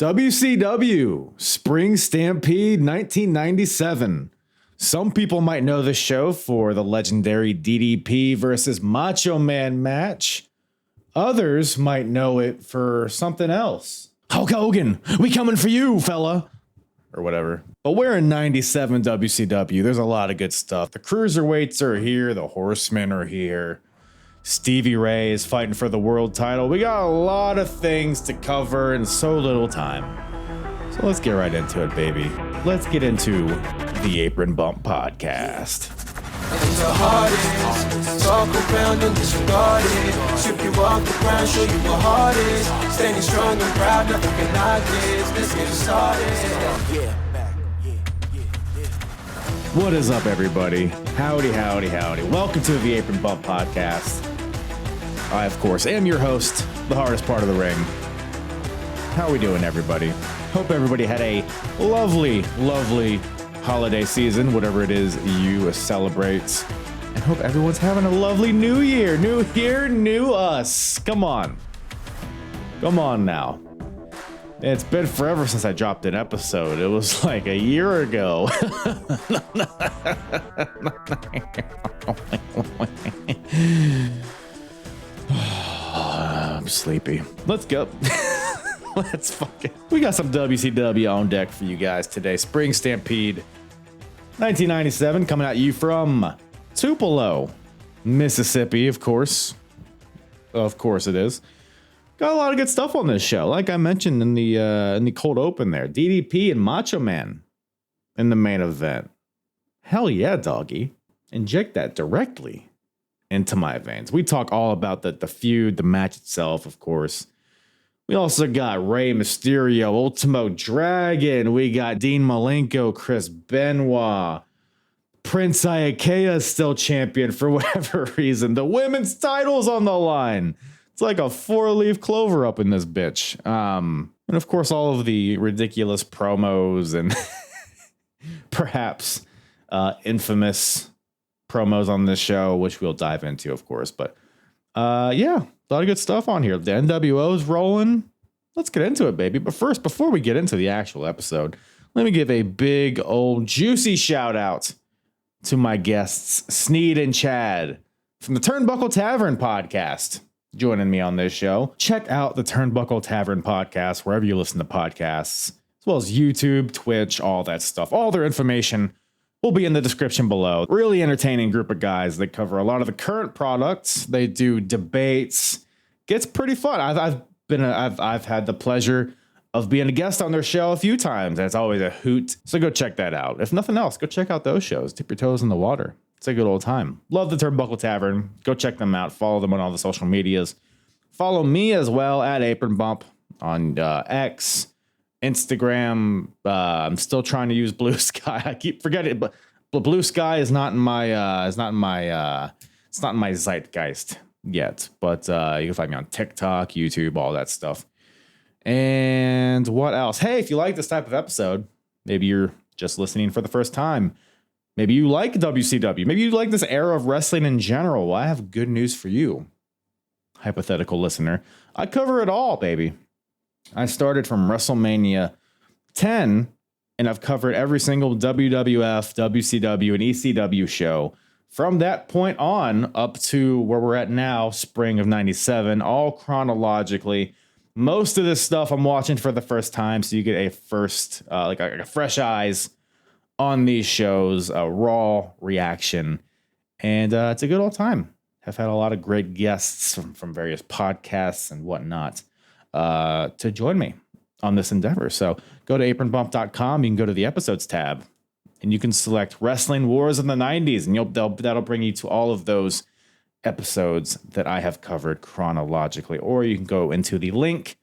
WCW Spring Stampede 1997. Some people might know the show for the legendary DDP versus Macho Man match. Others might know it for something else. Hulk Hogan, we coming for you, fella. Or whatever. But we're in 97 WCW. There's a lot of good stuff. The Cruiserweights are here. The Horsemen are here. Stevie Ray is fighting for the world title. We got a lot of things to cover in so little time. So let's get right into it, baby. Let's get into the Apron Bump podcast. And the hardest, talk around and disregard it. Strip you off the ground, show you what heart is. Standing strong and proud, nothing can knock this. Let's get it started. What is up, everybody? Howdy, howdy, howdy. Welcome to the Apron Bump podcast. I, of course, am your host, the hardest part of the ring. How are we doing, everybody? Hope everybody had a lovely, lovely holiday season, whatever it is you celebrate. And hope everyone's having a lovely new year. New year, new us. Come on. Come on now. It's been forever since I dropped an episode. It was like a year ago. I'm sleepy. Let's go. Let's fucking. We got some WCW on deck for you guys today. Spring Stampede 1997 coming at you from Tupelo, Mississippi, of course. Of course it is. Got a lot of good stuff on this show. Like I mentioned in the cold open there. DDP and Macho Man in the main event. Hell yeah, doggy. Inject that directly into my veins. We talk all about the feud, the match itself, of course. We also got Rey Mysterio, Ultimo Dragon. We got Dean Malenko, Chris Benoit. Prince Iaukea still champion for whatever reason. The women's title's on the line. It's like a 4-leaf clover up in this bitch. And of course, all of the ridiculous promos and perhaps infamous promos on this show, which we'll dive into, of course. But yeah, a lot of good stuff on here. The NWO's rolling. Let's get into it, baby. But first, before we get into the actual episode, let me give a big old juicy shout out to my guests, Snead and Chad from the Turnbuckle Tavern podcast, joining me on this show. Check out the Turnbuckle Tavern podcast wherever you listen to podcasts, as well as YouTube, Twitch, all that stuff. All their information will be in the description below. Really entertaining group of guys that cover a lot of the current products. They do debates. Gets pretty fun. I've had the pleasure of being a guest on their show a few times. That's always a hoot. So go check that out. If nothing else, go check out those shows. Dip your toes in the water. It's a good old time. Love the Turnbuckle Tavern. Go check them out. Follow them on all the social medias. Follow me as well at Apron Bump on X, Instagram. I'm still trying to use Blue Sky. I keep forgetting, but Blue Sky is not in my it's not in my zeitgeist yet. But you can find me on TikTok, YouTube, all that stuff. And what else? Hey, if you like this type of episode, maybe you're just listening for the first time. Maybe you like WCW. Maybe you like this era of wrestling in general. Well, I have good news for you, hypothetical listener. I cover it all, baby. I started from WrestleMania 10, and I've covered every single WWF, WCW, and ECW show from that point on up to where we're at now, spring of 97, all chronologically. Most of this stuff I'm watching for the first time, so you get a first, like a fresh eyes on these shows, a raw reaction, and it's a good old time. I've had a lot of great guests from various podcasts and whatnot to join me on this endeavor. So go to apronbump.com. You can go to the episodes tab, and you can select Wrestling Wars in the 90s, and that'll bring you to all of those episodes that I have covered chronologically, or you can go into the link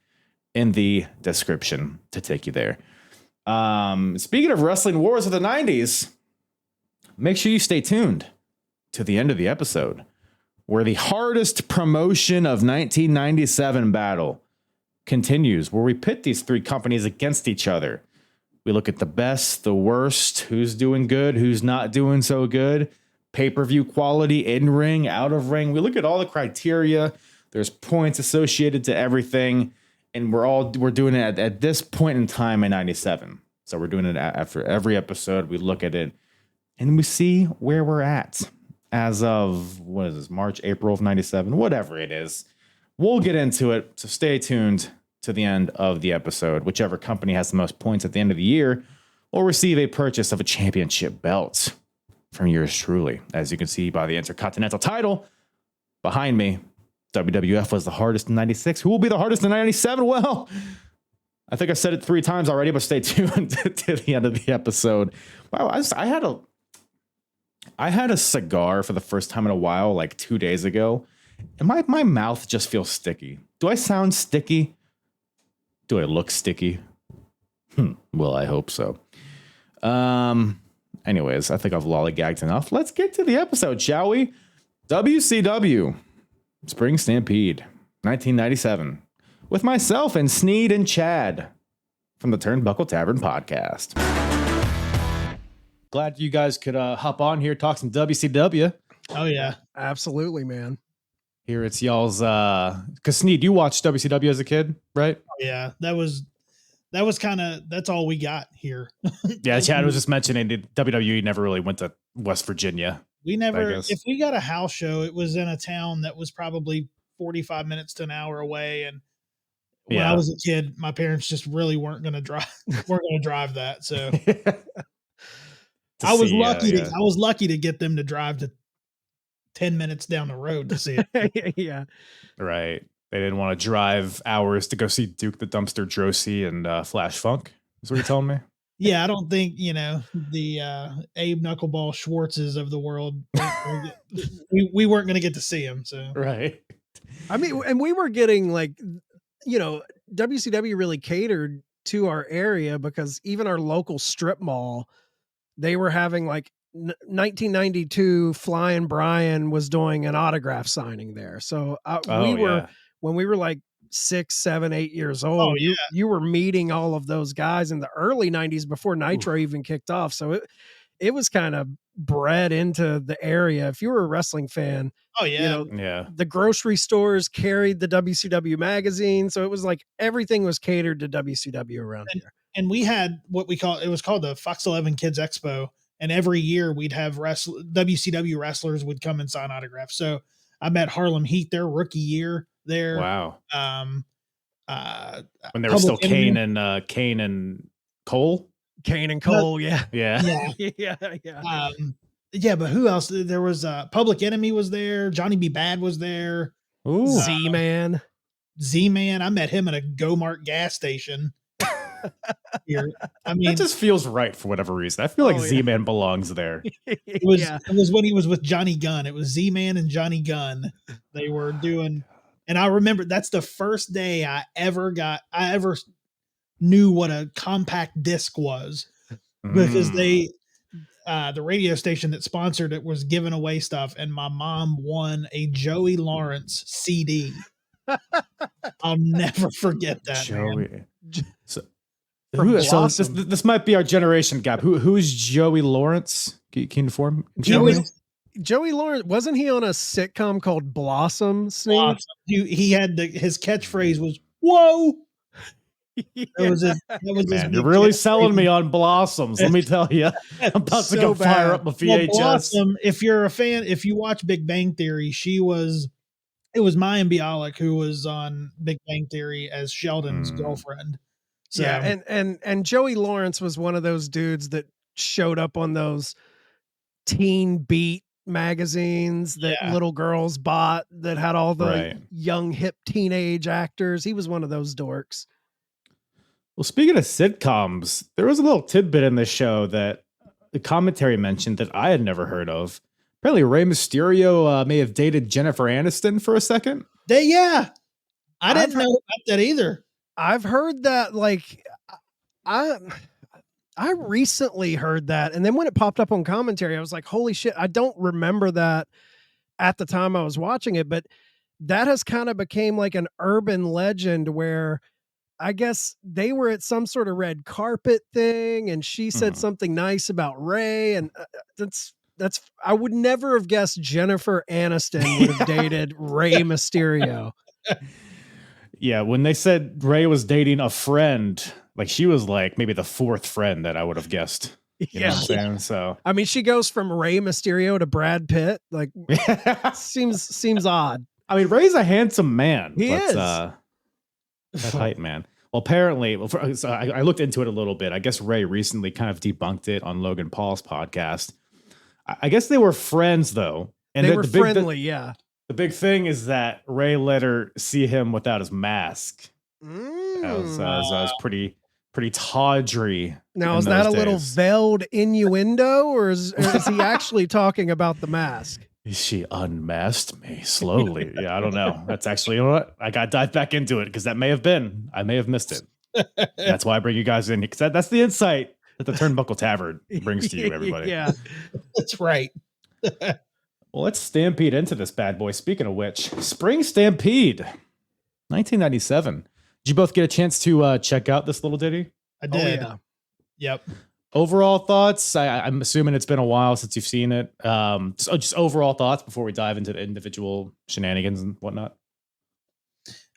in the description to take you there. Speaking of Wrestling Wars of the 90s, make sure you stay tuned to the end of the episode, where the hardest promotion of 1997 battle continues, where we pit these three companies against each other. We look at the best, the worst, who's doing good, who's not doing so good, pay-per-view quality, in-ring, out-of-ring. We look at all the criteria. There's points associated to everything. And we're doing it at this point in time in 97. So we're doing it after every episode. We look at it and we see where we're at as of, what is this, March, April of 97, whatever it is. We'll get into it. So stay tuned to the end of the episode. Whichever company has the most points at the end of the year will receive a purchase of a championship belt from yours truly. As you can see by the Intercontinental title behind me, WWF was the hardest in 96. Who will be the hardest in 97? Well, I think I said it 3 times already, but stay tuned to the end of the episode. Wow, I had a cigar for the first time in a while, like 2 days ago, and my mouth just feels sticky. Do I sound sticky? Do I look sticky? Well, I hope so. Anyways, I think I've lollygagged enough. Let's get to the episode, shall we? WCW Spring Stampede, 1997, with myself and Snead and Chad from the Turnbuckle Tavern podcast. Glad you guys could hop on here, talk some WCW. Oh yeah, absolutely, man. Here it's y'all's, because Snead, you watched WCW as a kid, right? Oh, yeah, that was kind of, that's all we got here. Yeah, Chad was just mentioning that WWE never really went to West Virginia. We never, if we got a house show, it was in a town that was probably 45 minutes to an hour away. And when I was a kid, my parents just really weren't going to drive that. So I was lucky to get them to drive to 10 minutes down the road to see it. Yeah. Right. They didn't want to drive hours to go see Duke the Dumpster Drosy and Flash Funk. Is what you're telling me? Yeah, I don't think, the Abe Knuckleball Schwartzes of the world, we weren't going to get to see him. So right. I mean, and we were getting WCW really catered to our area because even our local strip mall, they were having 1992 Flying Brian was doing an autograph signing there. So when we were 6, 7, 8 years old, you were meeting all of those guys in the early 90s before Nitro even kicked off. So it was kind of bred into the area. If you were a wrestling fan, the grocery stores carried the WCW magazine. So it was everything was catered to WCW around here. And we had what it was called the Fox 11 Kids Expo. And every year we'd have WCW wrestlers would come and sign autographs. So I met Harlem Heat their rookie year there. Wow. When they were still Kane and Cole. Kane and Cole, yeah. But who else? There was Public Enemy was there. Johnny B. Bad was there. Ooh. Z-Man. I met him at a Go-Mart gas station. Here. I mean, that just feels right for whatever reason. I feel like Z-Man belongs there. It was when he was with Johnny Gunn. It was Z-Man and Johnny Gunn. They were doing, and I remember that's the first day I ever knew what a compact disc was, because the radio station that sponsored it was giving away stuff, and my mom won a Joey Lawrence CD. I'll never forget that. Joey. So this might be our generation gap. Who is Joey Lawrence? Can you inform? Joey Lawrence, wasn't he on a sitcom called Blossom? Snead? He had his catchphrase was "Whoa." Man, you're really selling me on Blossoms. Let me tell you, I'm about to go fire up my VHS. Blossom, if you're a fan, if you watch Big Bang Theory, it was Mayim Bialik who was on Big Bang Theory as Sheldon's girlfriend. So, yeah, and Joey Lawrence was one of those dudes that showed up on those Teen Beat magazines that little girls bought that had all the young hip teenage actors. He was one of those dorks. Well, speaking of sitcoms, there was a little tidbit in this show that the commentary mentioned that I had never heard of. Apparently, Rey Mysterio may have dated Jennifer Aniston for a second. I didn't know about that either. I've heard that, I recently heard that, and then when it popped up on commentary, I was like, holy shit, I don't remember that at the time I was watching it, but that has kind of became an urban legend where I guess they were at some sort of red carpet thing, and she said something nice about Ray, and that's I would never have guessed Jennifer Aniston would have dated Rey Mysterio. Yeah, when they said Rey was dating a friend, like she was like maybe the fourth friend that I would have guessed. You know what I'm saying? So I mean, she goes from Rey Mysterio to Brad Pitt. Like, seems odd. I mean, Rey's a handsome man. He is. That height, man. Well, apparently, so I looked into it a little bit. I guess Rey recently kind of debunked it on Logan Paul's podcast. I guess they were friends, though. And they were friendly, yeah. The big thing is that Rey let her see him without his mask. That was pretty tawdry. Now, is that a little veiled innuendo, or is he actually talking about the mask? She unmasked me slowly. Yeah, I don't know. That's actually, you know what? I got to dive back into it because I may have missed it. That's why I bring you guys in, because that's the insight that the Turnbuckle Tavern brings to you, everybody. Yeah, that's right. Well, let's stampede into this bad boy. Speaking of which, Spring Stampede, 1997. Did you both get a chance to check out this little ditty? I did. Oh, yeah. Yep. Overall thoughts? I'm assuming it's been a while since you've seen it. Just overall thoughts before we dive into the individual shenanigans and whatnot.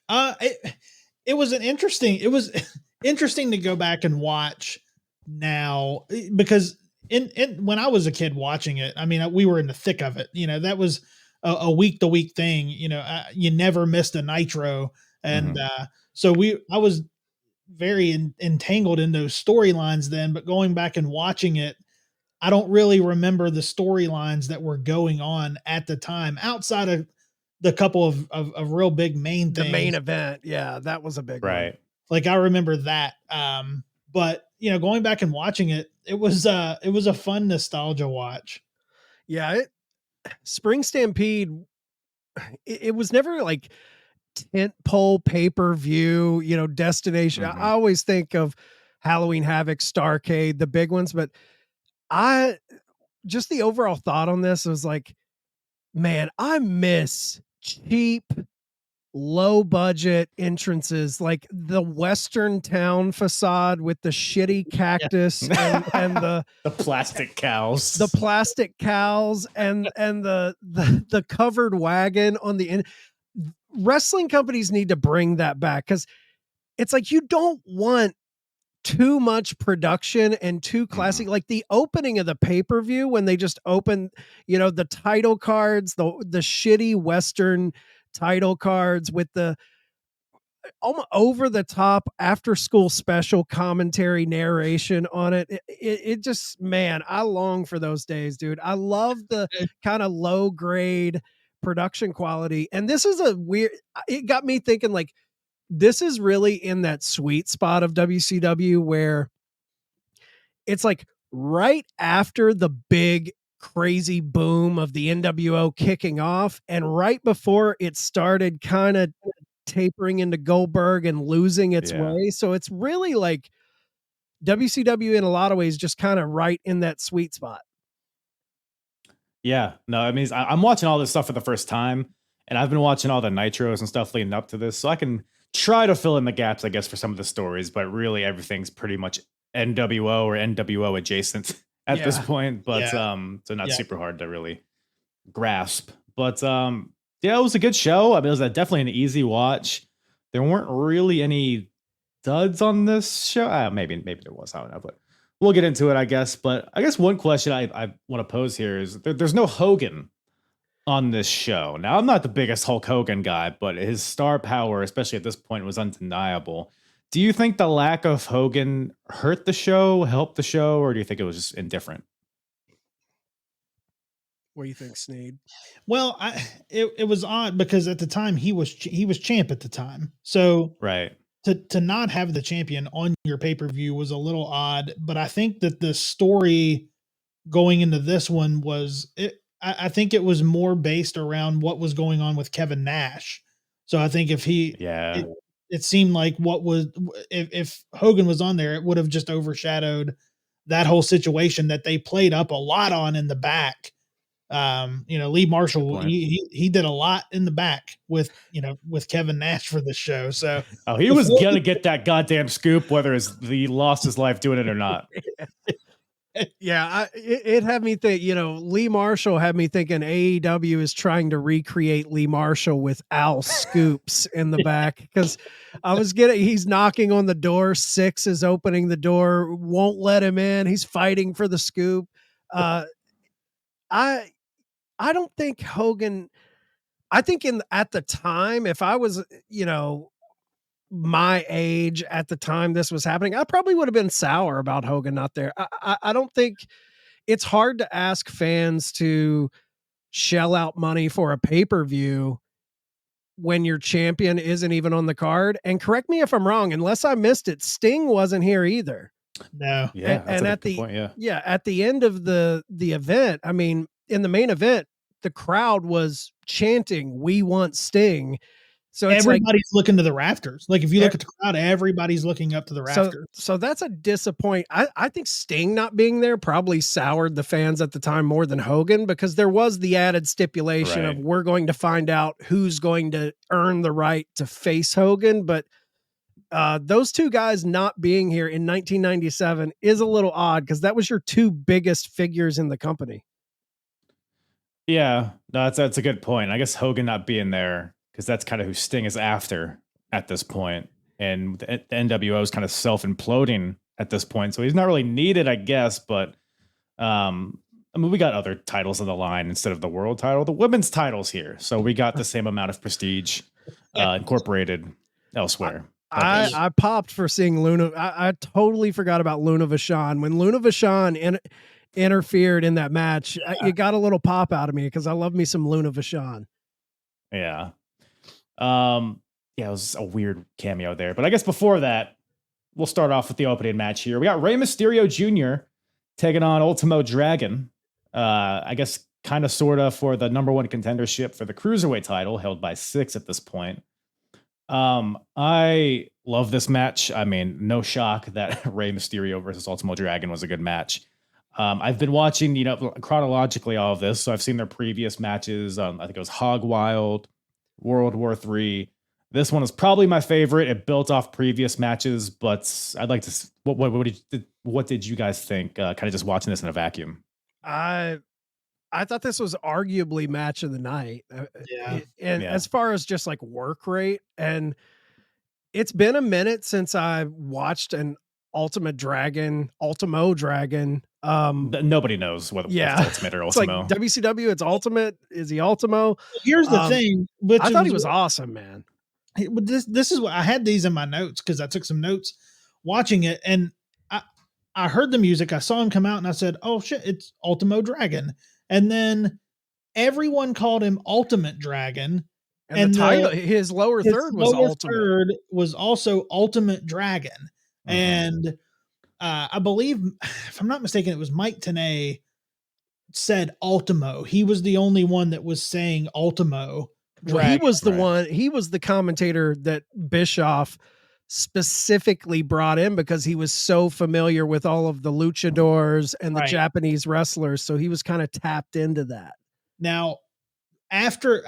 It was interesting to go back and watch now, because when I was a kid watching it, I mean, we were in the thick of it. You know, that was a week to week thing. You know, you never missed a Nitro, and so I was very entangled in those storylines then. But going back and watching it, I don't really remember the storylines that were going on at the time outside of the couple of real big main things. The main event, yeah, that was a big one. Like I remember that. But you know, going back and watching it, it was a fun nostalgia watch. Yeah, Spring Stampede, it was never like tent pole pay-per-view, you know, destination. I always think of Halloween Havoc, Starrcade, the big ones, but just the overall thought on this was like, man, I miss cheap, low budget entrances, like the Western town facade with the shitty cactus and the plastic cows, and the covered wagon on the end. Wrestling companies need to bring that back, because it's like you don't want too much production and too classic. Like the opening of the pay-per-view, when they just open, you know, the title cards, the shitty Western title cards with the over the top after school special commentary narration on it. It just, man, I long for those days, dude. I love the kind of low grade production quality. And this is it got me thinking, like, this is really in that sweet spot of WCW where it's like right after the big crazy boom of the NWO kicking off, and right before it started kind of tapering into Goldberg and losing its way. So it's really like WCW in a lot of ways just kind of right in that sweet spot. Yeah, no, I mean, I'm watching all this stuff for the first time, and I've been watching all the Nitros and stuff leading up to this, so I can try to fill in the gaps, I guess, for some of the stories, but really everything's pretty much NWO or NWO adjacent at this point, but so not super hard to really grasp. But yeah, it was a good show. I mean, it was definitely an easy watch. There weren't really any duds on this show. Maybe there was, I don't know, but we'll get into it, I guess. But I guess one question I want to pose here is there's no Hogan on this show. Now, I'm not the biggest Hulk Hogan guy, but his star power, especially at this point, was undeniable. Do you think the lack of Hogan hurt the show, helped the show, or do you think it was just indifferent? What do you think, Snead? Well, it was odd because at the time he was champ at the time. So right. To not have the champion on your pay-per-view was a little odd, but I think that the story going into this one I think it was more based around what was going on with Kevin Nash. So I think if it seemed like if Hogan was on there, it would have just overshadowed that whole situation that they played up a lot on in the back. You know, Lee Marshall, he did a lot in the back with Kevin Nash for the show. So he was gonna get that goddamn scoop, whether he lost his life doing it or not. Yeah, it had me think, Lee Marshall had me thinking AEW is trying to recreate Lee Marshall with Al Scoops in the back, because he's knocking on the door. Six is opening the door, won't let him in. He's fighting for the scoop. I don't think Hogan, I think at the time, if I was, my age at the time this was happening, I probably would have been sour about Hogan not there. I don't think. It's hard to ask fans to shell out money for a pay-per-view when your champion isn't even on the card. And correct me if I'm wrong, unless I missed it, Sting wasn't here either. No. Yeah. And at the point, at the end of the event, I mean, in the main event, the crowd was chanting, "We want Sting." So it's everybody's looking to the rafters. Like if you look at the crowd, everybody's looking up to the rafters. So that's a disappointment. I think Sting not being there probably soured the fans at the time more than Hogan, because there was the added stipulation of we're going to find out who's going to earn the right to face Hogan. But those two guys not being here in 1997 is a little odd, because that was your two biggest figures in the company. Yeah, no, that's a good point. I guess Hogan not being there, because that's kind of who Sting is after at this point. And the NWO is kind of self-imploding at this point. So he's not really needed, I guess. But I mean, we got other titles on the line instead of the world title. The women's title's here. So we got the same amount of prestige incorporated elsewhere. I popped for seeing Luna. I totally forgot about Luna Vachon. When Luna Vachon interfered in that match, it got a little pop out of me, because I love me some Luna Vachon. Yeah. It was a weird cameo there. But I guess before that, we'll start off with the opening match here. We got Rey Mysterio Jr. taking on Ultimo Dragon. I guess kind of sort of for the number one contendership for the Cruiserweight title, held by Six at this point. I love this match. I mean, no shock that Rey Mysterio versus Ultimo Dragon was a good match. I've been watching, chronologically all of this. So I've seen their previous matches. I think it was Hog Wild, World War III. This one is probably my favorite. It built off previous matches, but I'd like to. What did you guys think? Kind of just watching this in a vacuum. I thought this was arguably match of the night. As far as just like work rate, and it's been a minute since I watched an Ultimo Dragon. Nobody knows whether it's Ultimate or Ultimo. It's like WCW, it's Ultimate. Is he Ultimo? Here's the thing. I thought he was awesome, man. But this is what I had these in my notes, because I took some notes watching it, and I heard the music. I saw him come out, and I said, "Oh shit, it's Ultimo Dragon." And then everyone called him Ultimate Dragon, and the title, his lower third was Ultimate. Third was also Ultimate Dragon, and I believe, if I'm not mistaken, it was Mike Tenay said Ultimo. He was the only one that was saying Ultimo. Well, he was the one. He was the commentator that Bischoff specifically brought in, because he was so familiar with all of the luchadors and the Japanese wrestlers. So he was kind of tapped into that. Now, after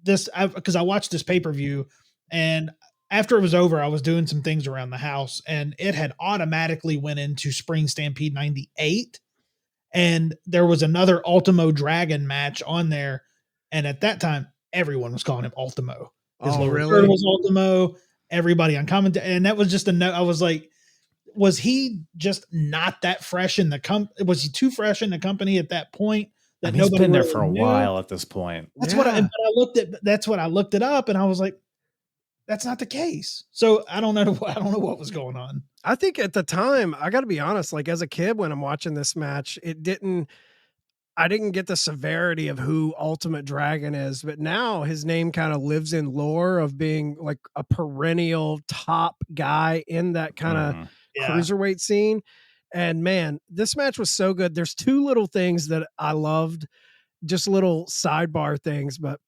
this, because I watched this pay-per-view, and after it was over, I was doing some things around the house, and it had automatically went into Spring Stampede 98. And there was another Ultimo Dragon match on there. And at that time, everyone was calling him Ultimo. His lower third was Ultimo. Everybody on commentary, and that was just a note. I was like, was he just not that fresh in the was he too fresh in the company at that point? That he's been there for a while at this point. That's what I looked at. That's what I looked it up, and I was like, that's not the case. So I don't know what was going on. I think at the time, I got to be honest, like as a kid, when I'm watching this match, I didn't get the severity of who Ultimate Dragon is, but now his name kind of lives in lore of being like a perennial top guy in that kind of cruiserweight scene. And man, this match was so good. There's two little things that I loved, just little sidebar things. But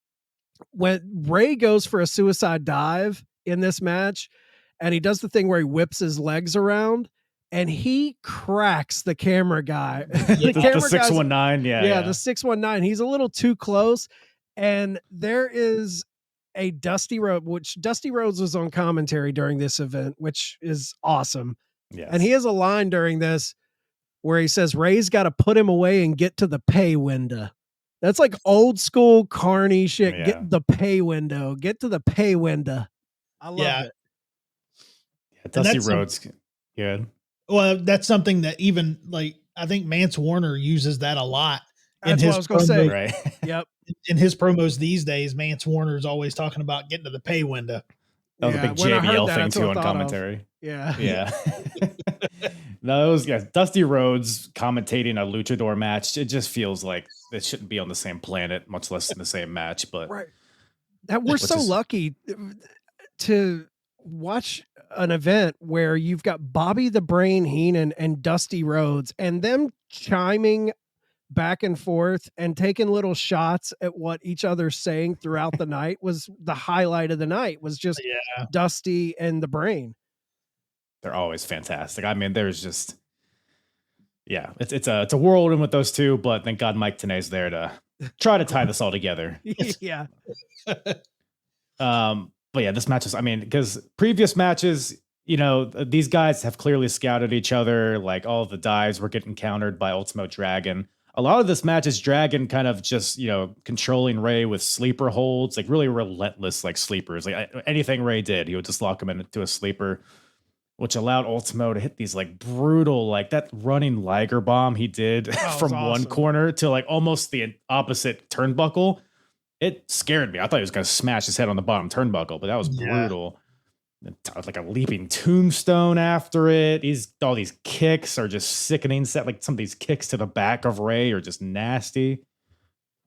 when Rey goes for a suicide dive in this match, and he does the thing where he whips his legs around, and he cracks the camera guy. The 619, the 619. He's a little too close. And there is a Dusty Rhodes, which Dusty Rhodes was on commentary during this event, which is awesome. Yes. And he has a line during this where he says Ray's got to put him away and get to the pay window. That's like old school carny shit. Yeah. Get the pay window. Get to the pay window. I love it. Yeah, Dusty Rhodes. Good. Well, that's something that even like I think Mance Warner uses that a lot. That's what I was going to say. Right. Yep. In his promos these days, Mance Warner is always talking about getting to the pay window. That was a big JBL thing too on commentary. Yeah. Yeah. No, it was Dusty Rhodes commentating a luchador match. It just feels like it shouldn't be on the same planet, much less in the same match. But right. That we're so lucky to watch an event where you've got Bobby the Brain Heenan and Dusty Rhodes and them chiming back and forth and taking little shots at what each other's saying throughout the night was the highlight of the night. Was just Dusty and the Brain. They're always fantastic. I mean, there's just it's a whirlwind with those two, but thank God Mike Tenay's there to try to tie this all together. Yeah. But yeah, this match is, I mean, because previous matches, you know, these guys have clearly scouted each other. Like all of the dives were getting countered by Ultimo Dragon. A lot of this match is Dragon kind of just, you know, controlling Rey with sleeper holds, like really relentless, like sleepers. Like anything Rey did, he would just lock him into a sleeper, which allowed Ultimo to hit these like brutal, like that running Liger bomb he did from one corner to like almost the opposite turnbuckle. It scared me. I thought he was going to smash his head on the bottom turnbuckle, but that was brutal. Like a leaping tombstone after it. All these kicks are just sickening. Like some of these kicks to the back of Rey are just nasty.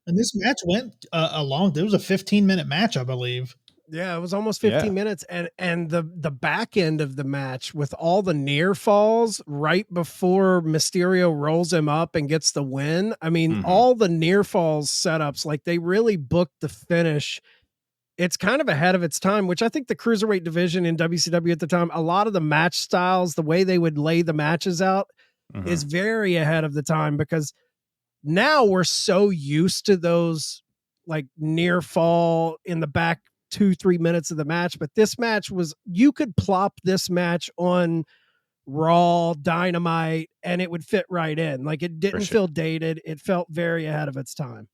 And this match went it was a 15-minute match, I believe. Yeah, it was almost 15 minutes. And the back end of the match with all the near falls right before Mysterio rolls him up and gets the win. I mean, all the near falls setups, like they really booked the finish. It's kind of ahead of its time, which I think the cruiserweight division in WCW at the time, a lot of the match styles, the way they would lay the matches out is very ahead of the time, because now we're so used to those like near fall in the back 2-3 minutes of the match. But this match you could plop this match on Raw, Dynamite, and it would fit right in. Like it didn't feel dated. It felt very ahead of its time.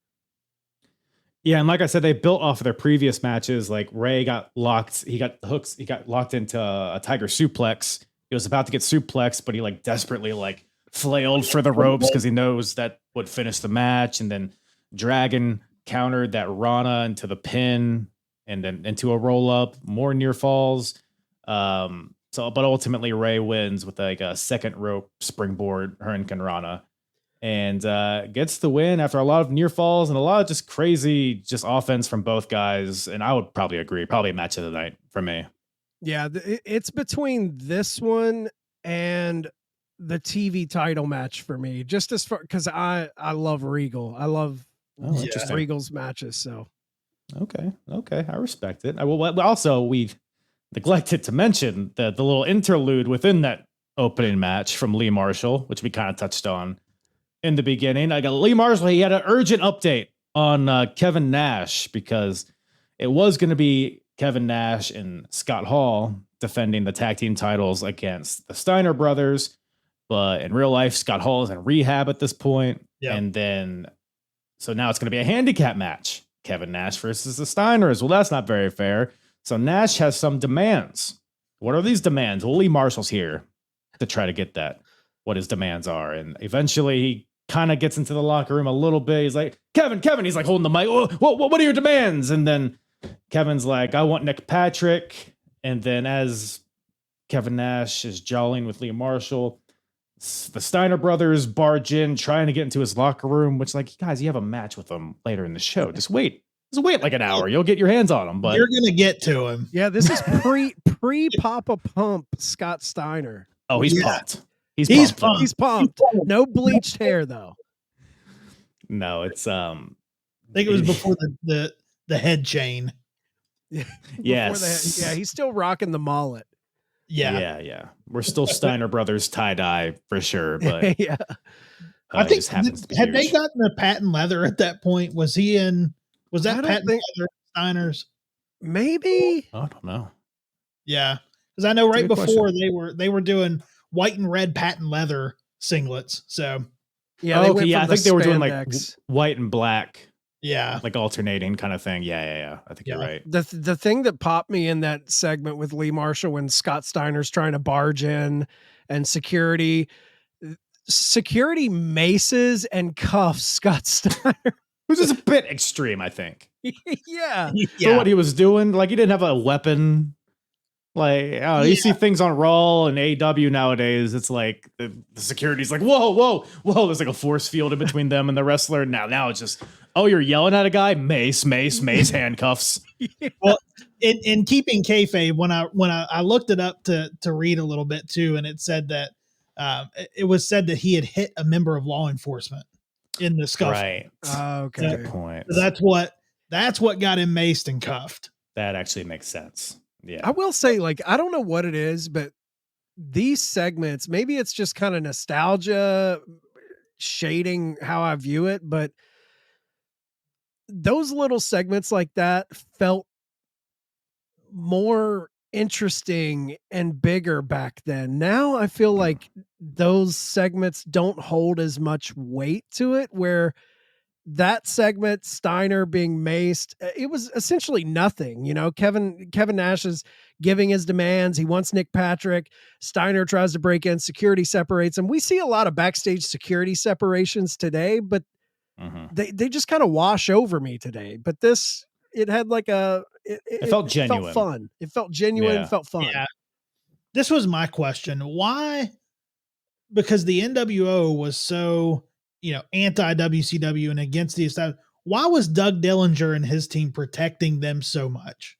Yeah, and like I said, they built off of their previous matches. Like Rey got locked, he got locked into a tiger suplex. He was about to get suplexed, but he like desperately like flailed for the ropes because he knows that would finish the match. And then Dragon countered that Rana into the pin and then into a roll up, more near falls. But ultimately Rey wins with like a second rope springboard Hurricane Rana. And gets the win after a lot of near falls and a lot of just crazy offense from both guys. And I would probably agree, probably a match of the night for me. Yeah, it's between this one and the TV title match for me, just as far, because I love Regal. I love Regal's matches. So okay, I respect it. Also, we neglected to mention the little interlude within that opening match from Lee Marshall, which we kind of touched on in the beginning. I got Lee Marshall. He had an urgent update on Kevin Nash, because it was going to be Kevin Nash and Scott Hall defending the tag team titles against the Steiner brothers. But in real life, Scott Hall is in rehab at this point. Yeah. And then, so now it's going to be a handicap match. Kevin Nash versus the Steiners. Well, that's not very fair. So Nash has some demands. What are these demands? Well, Lee Marshall's here to try to get that, what his demands are. And eventually he kind of gets into the locker room a little bit. He's like, Kevin, he's like holding the mic. What are your demands? And then Kevin's like, I want Nick Patrick. And then as Kevin Nash is jawing with Lee Marshall, the Steiner brothers barge in, trying to get into his locker room, which, like, guys, you have a match with them later in the show. Just wait like an hour. You'll get your hands on him. But you're going to get to him. Yeah, this is pre Papa Pump Scott Steiner. Oh, he's pumped. He's pumped. No bleached hair, though. No, it's I think it was before the head chain. Yes. Yeah, he's still rocking the mullet. Yeah. We're still Steiner brothers tie-dye for sure, but yeah. I think had they gotten the patent leather at that point? Was that patent leather Steiners? Maybe. I don't know. Yeah, because I know right before they were doing white and red patent leather singlets. So yeah, they went from I think they were doing like spandex. white and black, yeah, like alternating kind of thing. Yeah. I think you're right. The thing that popped me in that segment with Lee Marshall when Scott Steiner's trying to barge in and security maces and cuffs Scott Steiner. Which is a bit extreme, I think. Yeah. For what he was doing, like he didn't have a weapon. Like, you see things on Raw and AEW nowadays. It's like the security's like, whoa. There's like a force field in between them and the wrestler. Now it's just, you're yelling at a guy, mace, handcuffs. Well, in keeping kayfabe, when I looked it up to read a little bit too, and it said that it was said that he had hit a member of law enforcement in the scuffle. Right. Okay. Good point. So that's what got him maced and cuffed. That actually makes sense. Yeah. I will say, like, I don't know what it is, but these segments, maybe it's just kind of nostalgia shading how I view it, but those little segments like that felt more interesting and bigger back then. Now I feel like those segments don't hold as much weight to it, where that segment, Steiner being maced, it was essentially nothing. You know, Kevin Nash is giving his demands. He wants Nick Patrick. Steiner tries to break in. Security separates him. We see a lot of backstage security separations today, but they just kind of wash over me today. But this, it had like it felt genuine. It felt fun. It felt genuine. Yeah. It felt fun. Yeah. This was my question. Why? Because the NWO was so, anti WCW and against the establishment. Why was Doug Dillinger and his team protecting them so much?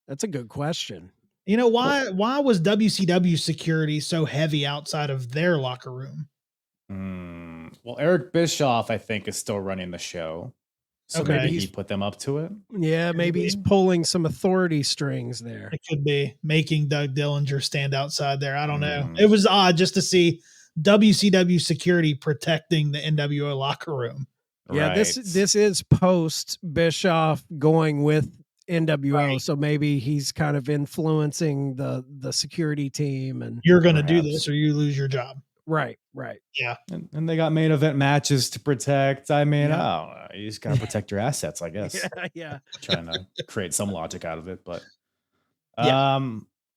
That's a good question. Why was WCW security so heavy outside of their locker room? Well, Eric Bischoff, I think, is still running the show. So maybe he put them up to it. Yeah, maybe he's pulling some authority strings there. It could be making Doug Dillinger stand outside there. I don't know. It was odd just to see WCW security protecting the NWO locker room. Yeah, Right. this is post Bischoff going with NWO, Right. so maybe he's kind of influencing the security team, and You're going to do this or you lose your job. right. Yeah. And they got main event matches to protect. I mean, you just gotta protect your assets, I guess. Yeah. Trying to create some logic out of it, but Yeah.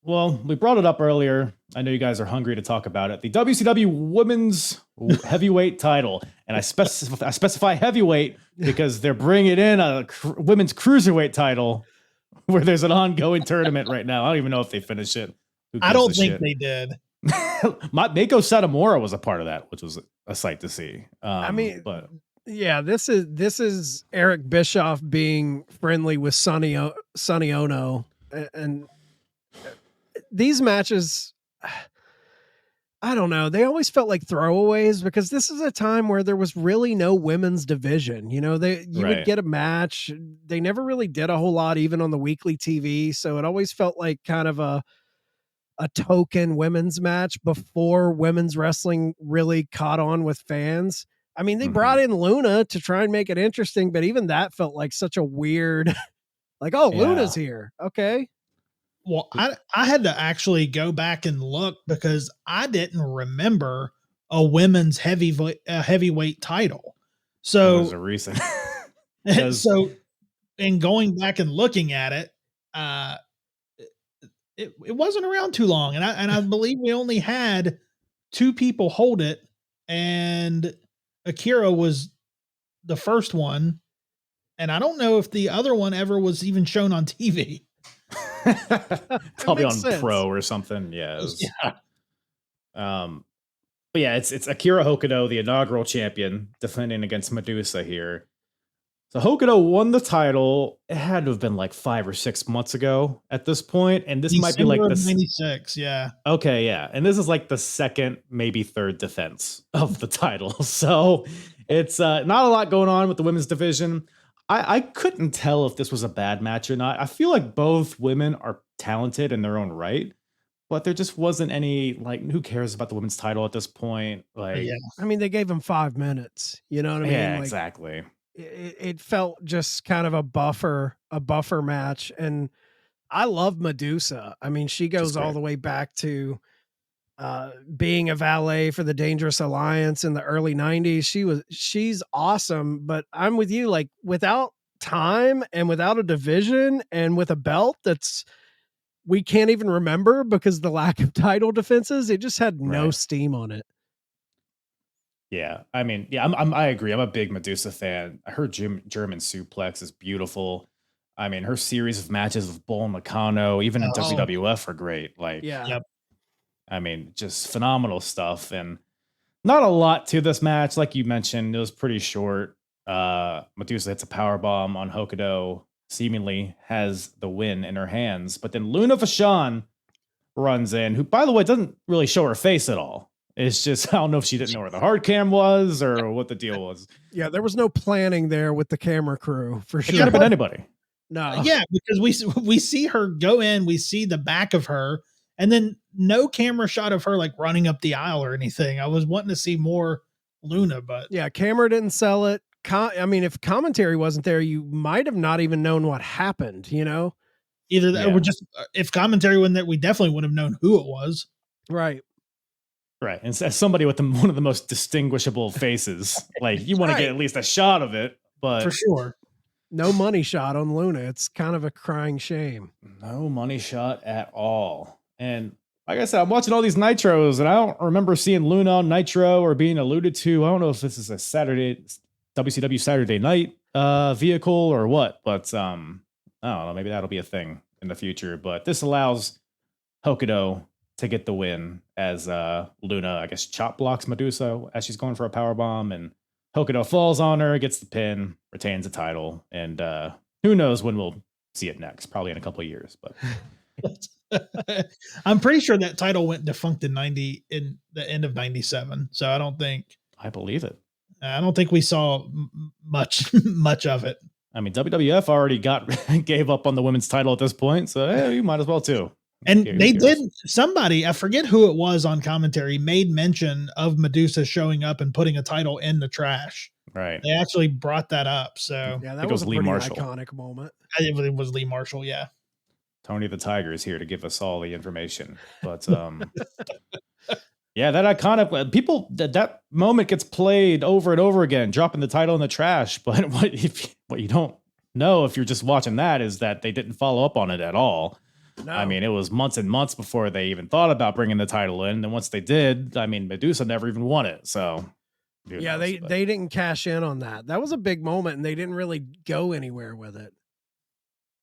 well, we brought it up earlier. I know you guys are hungry to talk about it. The WCW Women's Heavyweight title, and I specify heavyweight because they're bringing in a Women's Cruiserweight title, where there's an ongoing tournament right now. I don't even know if they finish it. I don't think they did. Mako Satomura was a part of that, which was a sight to see. But yeah, this is Eric Bischoff being friendly with Sonny Ono, and these matches, I don't know, they always felt like throwaways because this is a time where there was really no women's division. You would get a match. They never really did a whole lot, even on the weekly TV. So it always felt like kind of a token women's match before women's wrestling really caught on with fans. I mean, they brought in Luna to try and make it interesting, but even that felt like such a weird, like, Luna's here. Okay. Well, I had to actually go back and look because I didn't remember a women's heavyweight title. So there's a reason. So in going back and looking at it, it wasn't around too long. And I believe we only had 2 people hold it, and Akira was the first one. And I don't know if the other one ever was even shown on TV. Probably on sense. Pro or something. Yeah. But yeah, it's Akira Hokuto, the inaugural champion, defending against Medusa here. So Hokuto won the title. It had to have been like 5 or 6 months ago at this point, and this might be like the 96. Yeah. Okay, yeah, and this is like the second, maybe third defense of the title. So it's not a lot going on with the women's division. I couldn't tell if this was a bad match or not. I feel like both women are talented in their own right, but there just wasn't any, like, who cares about the women's title at this point? Like, Yeah. I mean, they gave him 5 minutes. You know what I mean? Yeah, Like, exactly. It felt just kind of a buffer match. And I love Medusa. I mean, she goes all the way back to being a valet for the Dangerous Alliance in the early 90s. She's awesome, but I'm with you, like without time and without a division and with a belt we can't even remember because the lack of title defenses, it just had no steam on it. Yeah, I mean, yeah, I agree. I'm a big Medusa fan. Her German suplex is beautiful. I mean, her series of matches with Bull Nakano, even in WWF, are great. Like, I mean, just phenomenal stuff. And not a lot to this match, like you mentioned. It was pretty short. Medusa hits a power bomb on Hokuto, seemingly has the win in her hands. But then Luna Vachon runs in, who, by the way, doesn't really show her face at all. It's just, I don't know if she didn't know where the hard cam was or what the deal was. Yeah, there was no planning there with the camera crew, for sure. It could have been anybody. No. Yeah, because we see her go in, we see the back of her, and then no camera shot of her like running up the aisle or anything. I was wanting to see more Luna, but yeah, camera didn't sell it. I mean, if commentary wasn't there, you might have not even known what happened, you know? Either that or just, if commentary wasn't there, we definitely would have known who it was. Right. Right. And as somebody with one of the most distinguishable faces, like you want to get at least a shot of it, but for sure. No money shot on Luna. It's kind of a crying shame. No money shot at all. And like I said, I'm watching all these Nitros and I don't remember seeing Luna on Nitro or being alluded to. I don't know if this is a WCW Saturday night vehicle or what, but I don't know. Maybe that'll be a thing in the future. But this allows Hokuto to get the win as Luna, I guess, chop blocks Medusa as she's going for a power bomb, and Hokuto falls on her, gets the pin, retains the title, and who knows when we'll see it next? Probably in a couple of years. But I'm pretty sure that title went defunct in the end of '97. So I believe it. I don't think we saw much of it. I mean, WWF already gave up on the women's title at this point, so you might as well too. And they did, somebody, I forget who it was on commentary, made mention of Medusa showing up and putting a title in the trash. Right. They actually brought that up. So yeah, that was a pretty iconic moment. It was Lee Marshall. Yeah. Tony the Tiger is here to give us all the information. But yeah, that iconic that moment gets played over and over again, dropping the title in the trash. But what you don't know if you're just watching that is that they didn't follow up on it at all. No. I mean, it was months and months before they even thought about bringing the title in. And once they did, I mean, Medusa never even won it. So, yeah, they didn't cash in on that. That was a big moment, and they didn't really go anywhere with it.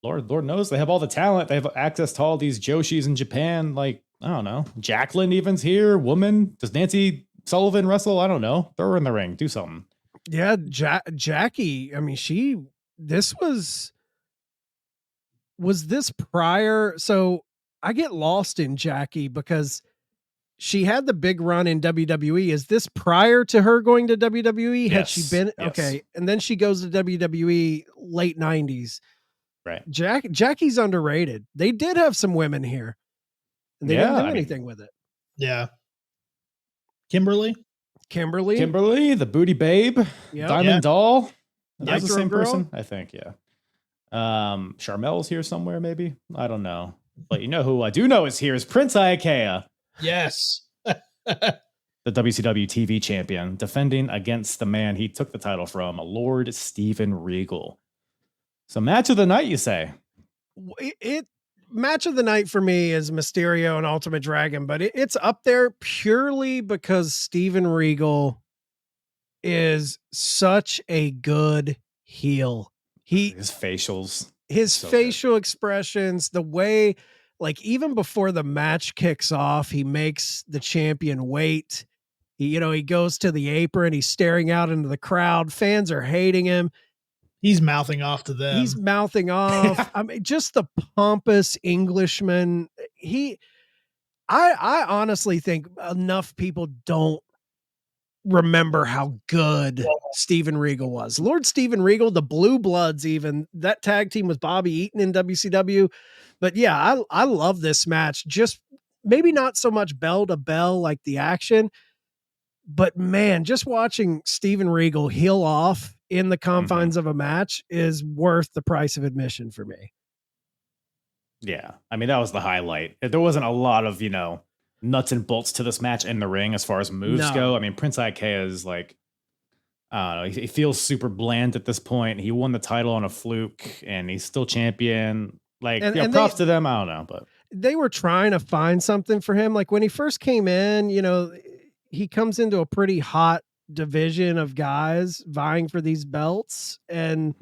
Lord knows they have all the talent. They have access to all these Joshis in Japan. Like, I don't know. Jacqueline even's here. Woman. Does Nancy Sullivan wrestle? I don't know. Throw her in the ring. Do something. Yeah, Jackie. I mean, was this prior? So I get lost in Jackie because she had the big run in WWE. Is this prior to her going to WWE? Yes. Had she been? Yes. Okay. And then she goes to WWE late 90s. Right. Jackie's underrated. They did have some women here. And they didn't do anything with it. Yeah. Kimberly, the booty babe, Diamond Doll. That's the same person, I think. Yeah. Charmel's here somewhere, maybe. I don't know. But you know who I do know is here is Prince Iaukea. Yes. The WCW TV champion, defending against the man he took the title from, Lord Steven Regal. So match of the night, you say? Match of the night for me is Mysterio and Ultimate Dragon, but it's up there purely because Steven Regal is such a good heel. His facials, his facial expressions, the way, like even before the match kicks off, he makes the champion wait. He goes to the apron. He's staring out into the crowd. Fans are hating him. He's mouthing off to them. He's mouthing off. I mean, just the pompous Englishman. I honestly think enough people don't remember how good Steven Regal was. Lord Steven Regal, the Blue Bloods, even that tag team with Bobby Eaton in WCW. But yeah, I love this match. Just maybe not so much bell to bell like the action, but man, just watching Steven Regal heel off in the confines of a match is worth the price of admission for me. Yeah. I mean, that was the highlight. There wasn't a lot of, nuts and bolts to this match in the ring as far as moves go. I mean, Prince Ikea is like, I don't know, he feels super bland at this point. He won the title on a fluke and he's still champion. Like, and props to them. I don't know, but they were trying to find something for him. Like when he first came in, you know, he comes into a pretty hot division of guys vying for these belts. And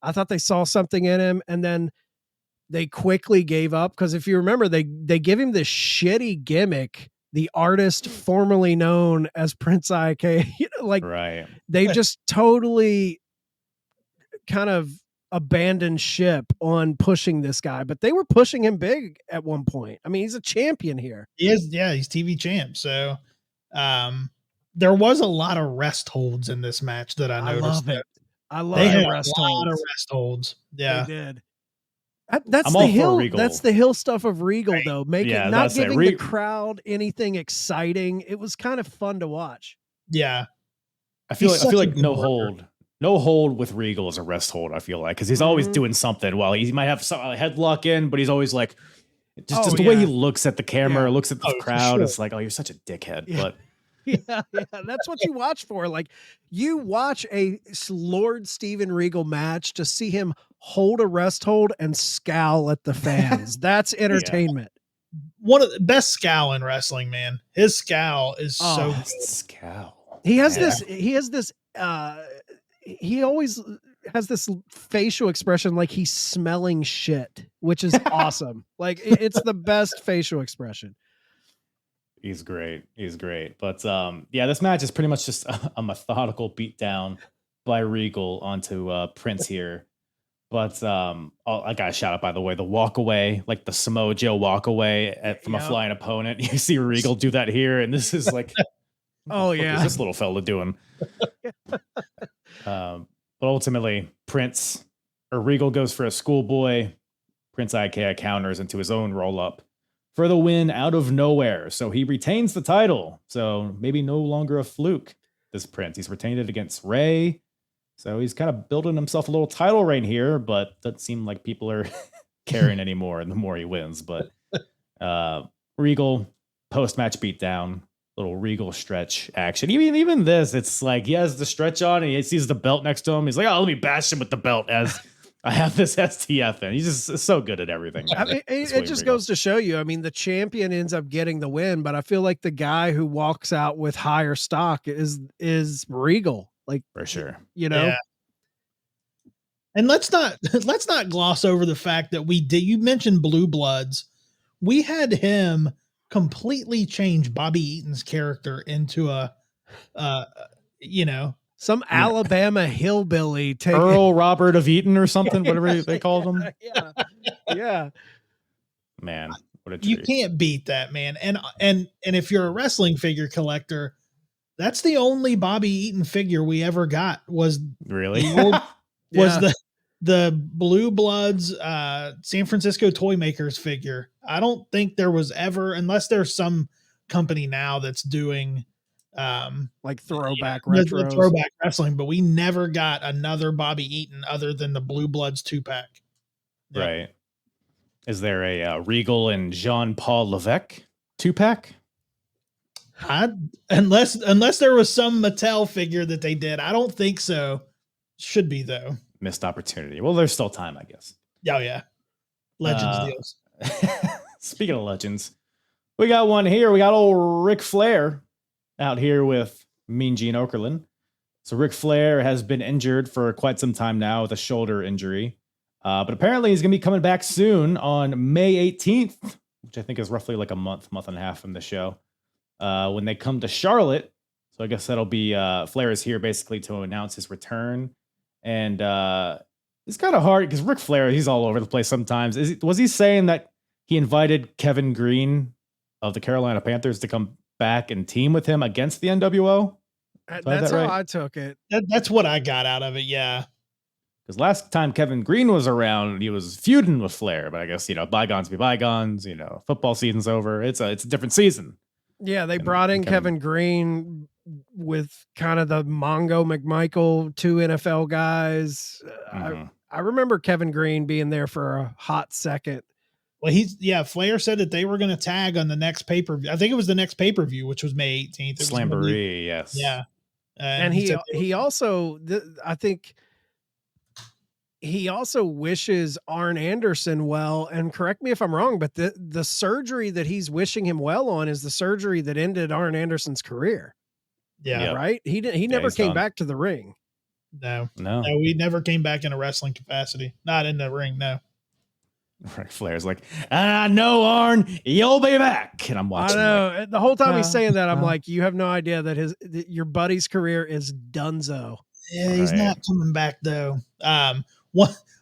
I thought they saw something in him, and then they quickly gave up. Cause if you remember, they give him this shitty gimmick, the artist formerly known as Prince Ike, you know, like they just totally kind of abandoned ship on pushing this guy, but they were pushing him big at one point. I mean, he's a champion here. He is. Yeah. He's TV champ. So, there was a lot of rest holds in this match that I noticed. I love they had rest a lot holds. of rest holds. Yeah. They did. That's the Hill. That's the Hill stuff of Regal, though. Not giving the crowd anything exciting. It was kind of fun to watch. Yeah, I feel like no hold with Regal is a rest hold. I feel like because he's always doing something. While he might have some headlock in, but he's always like, just the way he looks at the camera, looks at the crowd. It's like, oh, you're such a dickhead. Yeah. But yeah, that's what you watch for. Like you watch a Lord Steven Regal match to see him hold a rest hold and scowl at the fans. That's entertainment. One of the best scowl in wrestling, man. His scowl is so good. Scowl. He has this. He always has this facial expression like he's smelling shit, which is awesome. Like it's the best facial expression. He's great. But this match is pretty much just a methodical beatdown by Regal onto Prince here. But I got a shout out, by the way, the walk away, like the Samoa Joe walk away from a flying opponent. You see Regal do that here, and this is like, what is this little fella doing? But ultimately, Regal goes for a schoolboy. Prince Ikea counters into his own roll up for the win out of nowhere. So he retains the title. So maybe no longer a fluke, this Prince. He's retained it against Rey. So he's kind of building himself a little title reign here, but doesn't seem like people are caring anymore the more he wins. But Regal post-match beatdown, little Regal stretch action. Even this, it's like he has the stretch on and he sees the belt next to him. He's like, oh, let me bash him with the belt as I have this STF in. He's just so good at everything. I mean, it just goes to show you. I mean, the champion ends up getting the win, but I feel like the guy who walks out with higher stock is Regal. Like for sure, you know. Yeah. And let's not gloss over the fact that you mentioned Blue Bloods. We had him completely change Bobby Eaton's character into some Alabama hillbilly, Earl Robert of Eaton or something, whatever they called him. Yeah. Man, what a treat. You can't beat that, man. And if you're a wrestling figure collector, that's the only Bobby Eaton figure we ever got was the Blue Bloods San Francisco Toy Makers figure. I don't think there was ever, unless there's some company now that's doing like throwback wrestling, but we never got another Bobby Eaton other than the Blue Bloods 2-pack. Yep. Right. Is there a Regal and Jean-Paul Levesque 2-pack? Unless there was some Mattel figure that they did. I don't think so. Should be though. Missed opportunity. Well, there's still time, I guess. Oh yeah. Legends deals. Speaking of legends, we got one here. We got old Ric Flair out here with Mean Gene Okerlund. So Ric Flair has been injured for quite some time now with a shoulder injury. But apparently he's going to be coming back soon on May 18th, which I think is roughly like a month and a half from the show. When they come to Charlotte. So I guess that'll be Flair is here basically to announce his return. And it's kind of hard because Ric Flair, he's all over the place sometimes. Was he saying that he invited Kevin Green of the Carolina Panthers to come back and team with him against the NWO? That's how I took it. That's what I got out of it, yeah. Because last time Kevin Green was around, he was feuding with Flair. But I guess, bygones be bygones. Football season's over. It's a different season. Yeah, they brought in Kevin Green with kind of the Mongo McMichael, 2 NFL guys. I remember Kevin Green being there for a hot second Well, Flair said that they were going to tag on the next pay-per-view. I think it was the next pay-per-view, which was May 18th. Slamboree, yes. Yeah. And he also, I think he also wishes Arn Anderson well, and correct me if I'm wrong, but the surgery that he's wishing him well on is the surgery that ended Arn Anderson's career. Yeah. Right. He never came back to the ring. No, we never came back in a wrestling capacity. Not in the ring. No. Ric Flair's like, no, Arn, you'll be back. And I'm watching. I know. The whole time he's saying that, I'm like, you have no idea that your buddy's career is donezo. Yeah, he's not coming back though.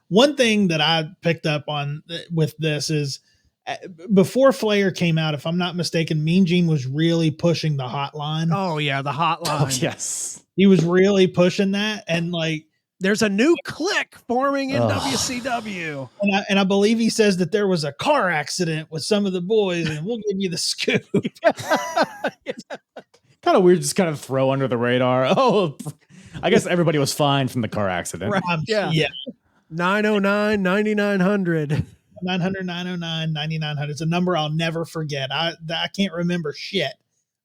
One thing that I picked up on with this is before Flair came out, if I'm not mistaken, Mean Gene was really pushing the hotline. Oh yeah, the hotline. Oh, yes, he was really pushing that, and like. There's a new clique forming in WCW. And I believe he says that there was a car accident with some of the boys, and we'll give you the scoop. Kind of weird, just kind of throw under the radar. Oh, I guess everybody was fine from the car accident. Right. Yeah. 909 9900. 900 909 9900. It's a number I'll never forget. I can't remember shit,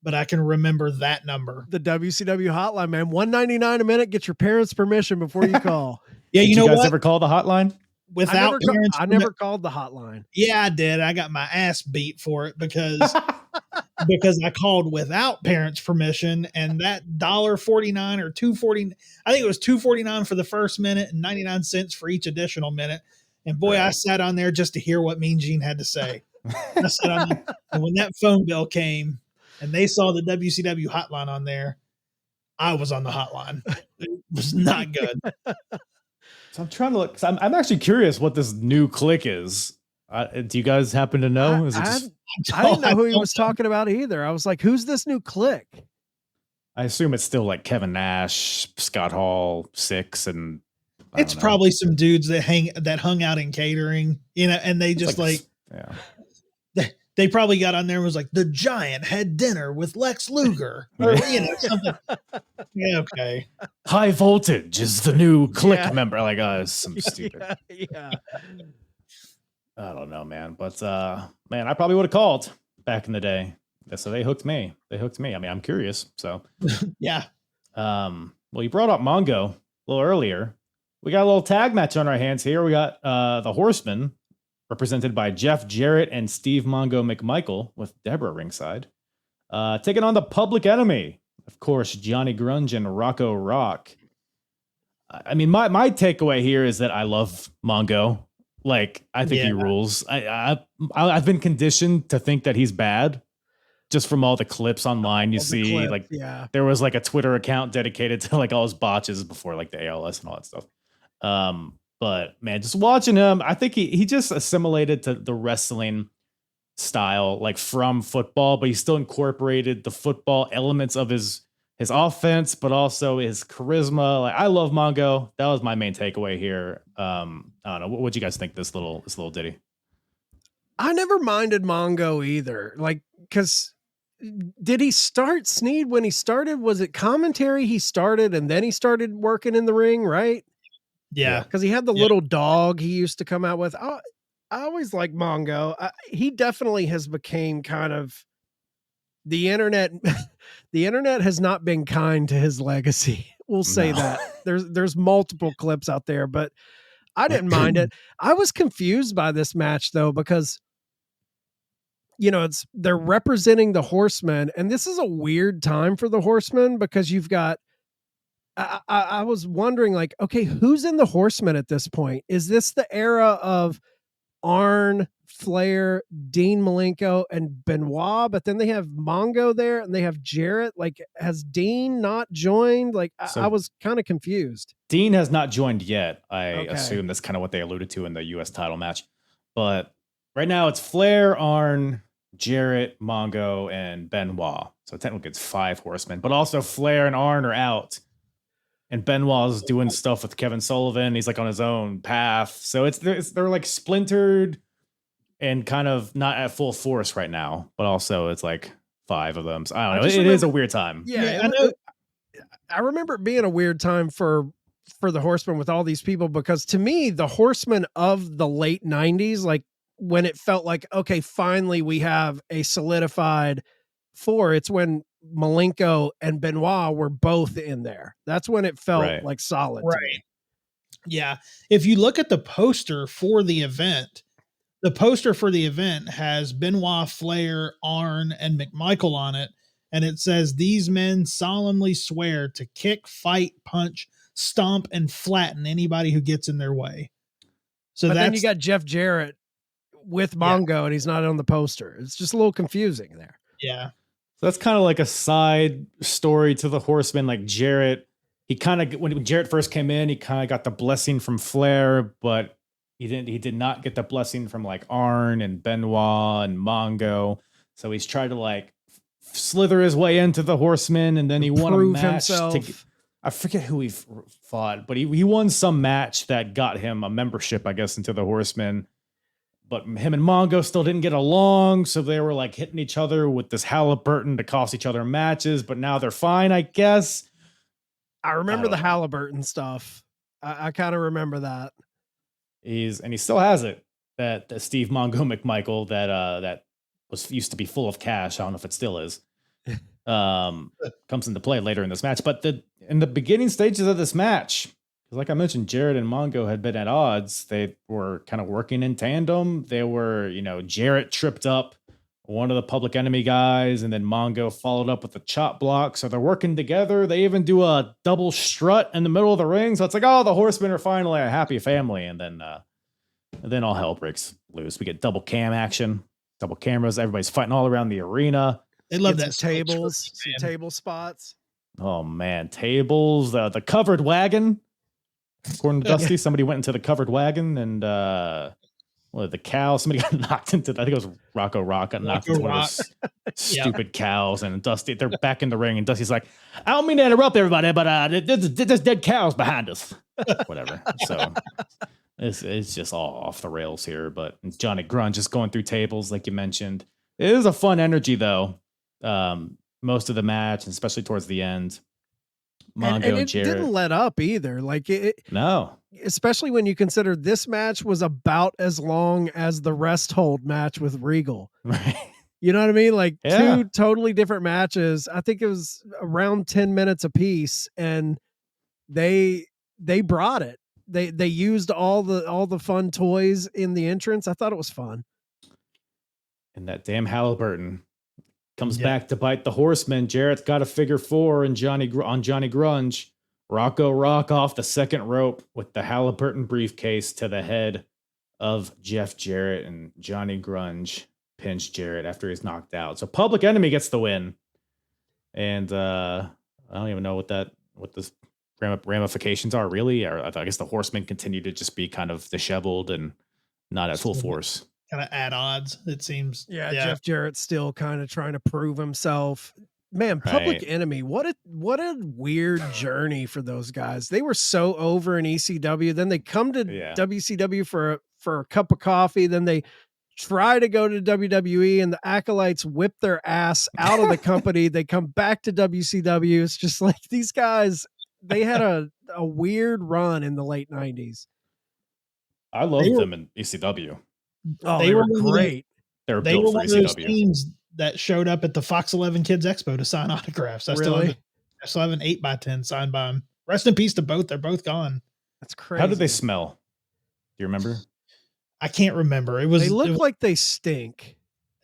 but I can remember that number. The WCW hotline, man. $1.99 a minute. Get your parents' permission before you call. Yeah, you guys ever call the hotline? Without I never called the hotline. Yeah, I did. I got my ass beat for it because I called without parents' permission, and that $1.49 or $2.49. I think it was $2.49 for the first minute and 99 cents for each additional minute. And boy, I sat on there just to hear what Mean Gene had to say. I sat on there, and when that phone bill came, and they saw the WCW hotline on there, I was on the hotline. It was not good. So I'm trying to look. I'm actually curious what this new clique is. Do you guys happen to know? I didn't know who he was talking about either. I was like, who's this new clique? I assume it's still like Kevin Nash, Scott Hall, Six, and it's probably some dudes that hung out in catering, and they just they probably got on there and was like, the Giant had dinner with Lex Luger, or something. Yeah, okay. High Voltage is the new clique member. Like, some stupid. Yeah. I don't know, man. But man, I probably would have called back in the day. So they hooked me. I mean, I'm curious. So yeah. Well, you brought up Mongo a little earlier. We got a little tag match on our hands here. We got the Horsemen, represented by Jeff Jarrett and Steve Mongo McMichael, with Deborah ringside, taking on the Public Enemy, of course, Johnny Grunge and Rocco Rock. I mean, my takeaway here is that I love Mongo. Like, I think he rules. I've been conditioned to think that he's bad, just from all the clips online you see. There was like a Twitter account dedicated to like all his botches before like the ALS and all that stuff. But man, just watching him, I think he just assimilated to the wrestling style, like from football, but he still incorporated the football elements of his offense, but also his charisma. Like, I love Mongo. That was my main takeaway here. I don't know. What'd you guys think this little ditty? I never minded Mongo either. Like, cause did he start Snead when he started? Was it commentary he started and then he started working in the ring, right? Yeah. Because he had the little dog he used to come out with. I always liked Mongo. He definitely has became kind of the internet. The internet has not been kind to his legacy. We'll say that. There's multiple clips out there, but I didn't mind it. I was confused by this match though, because they're representing the Horsemen, and this is a weird time for the Horsemen because you've got. I was wondering, like, okay, who's in the Horsemen at this point? Is this the era of Arn, Flair, Dean Malenko, and Benoit? But then they have Mongo there, and they have Jarrett. Like, has Dean not joined? Like, I was kind of confused. Dean has not joined yet. I assume that's kind of what they alluded to in the U.S. title match. But right now it's Flair, Arn, Jarrett, Mongo, and Benoit. So technically it's 5 Horsemen, but also Flair and Arn are out. And Benoit's doing stuff with Kevin Sullivan. He's like on his own path. So they're like splintered and kind of not at full force right now. But also it's like 5 of them. So I don't know. It is a weird time. Yeah, I remember it being a weird time for the Horsemen with all these people, because to me, the Horsemen of the late 90s, like when it felt like, okay, finally we have a solidified 4. It's when Malenko and Benoit were both in there. That's when it felt like solid to me. Yeah. If you look at the poster for the event, has Benoit, Flair, Arn, and McMichael on it. And it says, these men solemnly swear to kick, fight, punch, stomp, and flatten anybody who gets in their way. So then you got Jeff Jarrett with Mongo, and he's not on the poster. It's just a little confusing there. Yeah. So that's kind of like a side story to the Horsemen. Like Jarrett, when Jarrett first came in, he kind of got the blessing from Flair, but he did not get the blessing from like Arn and Benoit and Mongo. So he's tried to like slither his way into the Horsemen, and then he won a match I forget who he fought, but he won some match that got him a membership, I guess, into the Horsemen. But him and Mongo still didn't get along, so they were like hitting each other with this Halliburton to cost each other matches. But now they're fine, I guess. I remember the Halliburton stuff. I kind of remember that. He still has it. That Steve Mongo McMichael that used to be full of cash. I don't know if it still is. Comes into play later in this match, but in the beginning stages of this match, because like I mentioned, Jarrett and Mongo had been at odds. They were kind of working in tandem. They were, Jarrett tripped up one of the Public Enemy guys, and then Mongo followed up with a chop block. So they're working together. They even do a double strut in the middle of the ring. So it's like, oh, the Horsemen are finally a happy family. And then all hell breaks loose. We get double cam action, double cameras. Everybody's fighting all around the arena. They love that tables, some table spots. Oh man, tables, the covered wagon. According to Dusty, somebody went into the covered wagon, and the cow. Somebody got knocked into. I think it was Rocco Rock got knocked into one of those stupid cows. And Dusty, they're back in the ring, and Dusty's like, "I don't mean to interrupt everybody, but there's dead cows behind us." Whatever. So it's just all off the rails here. But Johnny Grunge is going through tables, like you mentioned. It is a fun energy though. Most of the match, and especially towards the end, Mongo and Jarrett didn't let up either. Like no, especially when you consider this match was about as long as the rest hold match with Regal. Right. You know what I mean? Like two totally different matches. I think it was around 10 minutes apiece, and they brought it. They used all the fun toys in the entrance. I thought it was fun. And that damn Halliburton comes back to bite the Horsemen. Jarrett's got a figure 4 and Johnny Grunge. Rocco Rock off the second rope with the Halliburton briefcase to the head of Jeff Jarrett, and Johnny Grunge pinched Jarrett after he's knocked out. So Public Enemy gets the win. And I don't even know what the ramifications are really. Or I guess the Horsemen continue to just be kind of disheveled and not at full force. Kind of at odds, it seems. Yeah, Jeff Jarrett's still kind of trying to prove himself. Man, Public Enemy, what a weird journey for those guys. They were so over in ECW, then they come to WCW for a cup of coffee, then they try to go to WWE, and the Acolytes whip their ass out of the company. They come back to WCW. It's just like these guys, they had a weird run in the late 90s. I loved them in ECW. Oh, they were great. They were one of those teams that showed up at the Fox 11 Kids Expo to sign autographs. I still have an 8x10 signed by them. Rest in peace to both. They're both gone. That's crazy. How did they smell? Do you remember? I can't remember. They look like they stink.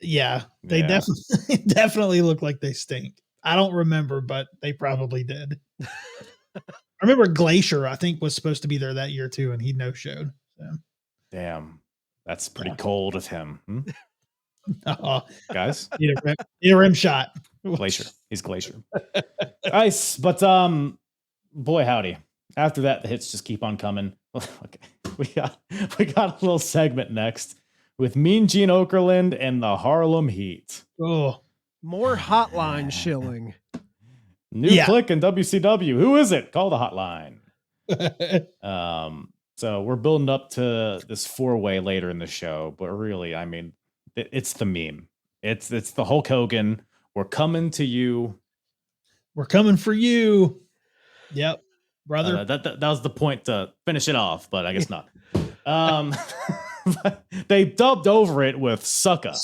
Yeah, they definitely look like they stink. I don't remember, but they probably did. I remember Glacier, I think, was supposed to be there that year too, and he no-showed. So. Damn. That's pretty cold of him. Guys? Need a rim shot. Glacier. He's Glacier. Nice. But boy howdy. After that, the hits just keep on coming. Okay. We got a little segment next with Mean Gene Okerlund and the Harlem Heat. Oh. More hotline shilling. New click in WCW. Who is it? Call the hotline. So we're building up to this 4-way later in the show, but really, I mean, it's the meme. It's the Hulk Hogan. We're coming to you. We're coming for you. Yep, brother. That was the point to finish it off, but I guess not. They dubbed over it with "sucka,"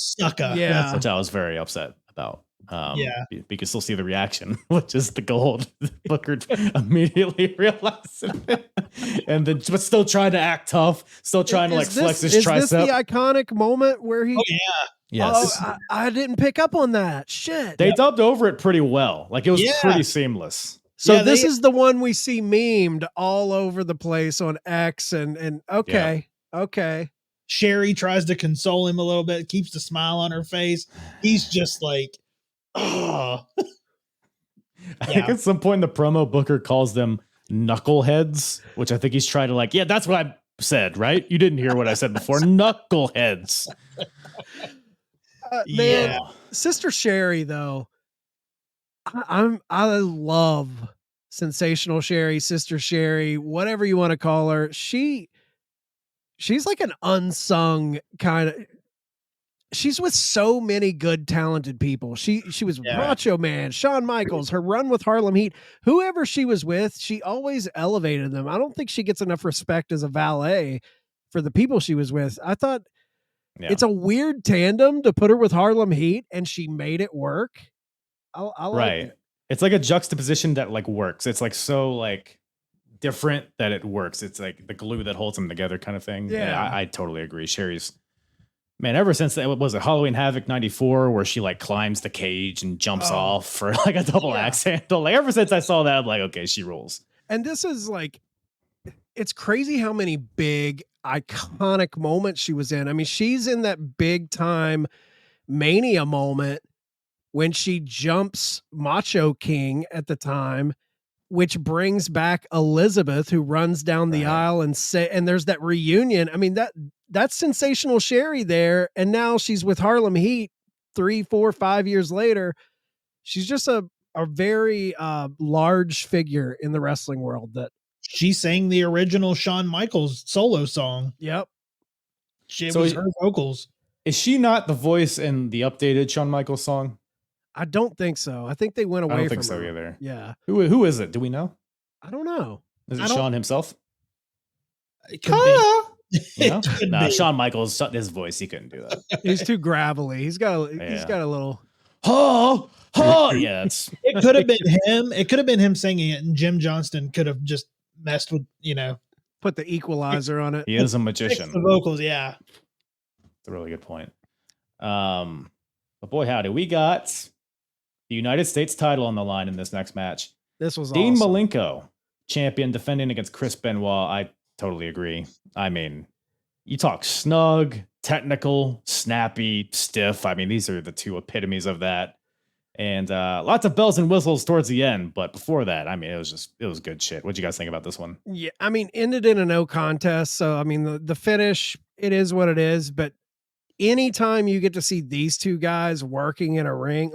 Yeah. which I was very upset about. Yeah. You can still see the reaction, which is the gold. Booker immediately realized it, and then but still trying to act tough, still trying to flex his tricep. Is this the iconic moment where he? Oh yeah. Yes. Oh, I didn't pick up on that. Shit. They dubbed over it pretty well. Like it was pretty seamless. So this is the one we see memed all over the place on X and okay. Sherry tries to console him a little bit, keeps the smile on her face. He's just like, oh. I think at some point in the promo, Booker calls them knuckleheads, which I think he's trying to that's what I said, right? You didn't hear what I said before. Knuckleheads. Man, Sister Sherry, though, I love Sensational Sherry, Sister Sherry, whatever you want to call her. She's like an unsung kind of. She's with so many good, talented people. She was Macho Man, Shawn Michaels, her run with Harlem Heat, whoever she was with, she always elevated them. I don't think she gets enough respect as a valet for the people she was with. I thought it's a weird tandem to put her with Harlem Heat, and she made it work. I like it. It's like a juxtaposition that works. It's so different that it works. It's like the glue that holds them together kind of thing. Yeah, I totally agree. Sherry's, man, ever since that was Halloween Havoc 94 where she climbs the cage and jumps off for a double axe handle. Ever since I saw that, I'm like, okay, she rules. And this is it's crazy how many big iconic moments she was in. I mean, she's in that big time Mania moment when she jumps Macho King at the time, which brings back Elizabeth, who runs down the aisle and there's that reunion. I mean, that's Sensational Sherry there. And now she's with Harlem Heat 3, 4, 5 years later. She's just a very large figure in the wrestling world. That she sang the original Shawn Michaels solo song. Yep. It was her vocals. Is she not the voice in the updated Shawn Michaels song? I don't think so. I think they went away. I don't think from so her. either. Yeah. Who is it? Do we know? I don't know. Is it Shawn himself? It could be. Nah, Shawn Michaels, his voice, he couldn't do that. He's too gravelly. He's got a little. Yeah, it could have been him. It could have been him singing it, and Jim Johnston could have just messed with, put the equalizer on it. He is a magician. The vocals, yeah. That's a really good point. But boy, howdy, we got the United States title on the line in this next match. This was Dean awesome. Malenko, champion, defending against Chris Benoit. I totally agree. I mean, you talk snug, technical, snappy, stiff. I mean, these are the two epitomes of that. And lots of bells and whistles towards the end. But before that, I mean, it was good shit. What'd you guys think about this one? Yeah, I mean, ended in a no contest. So, I mean, the finish, it is what it is. But anytime you get to see these two guys working in a ring,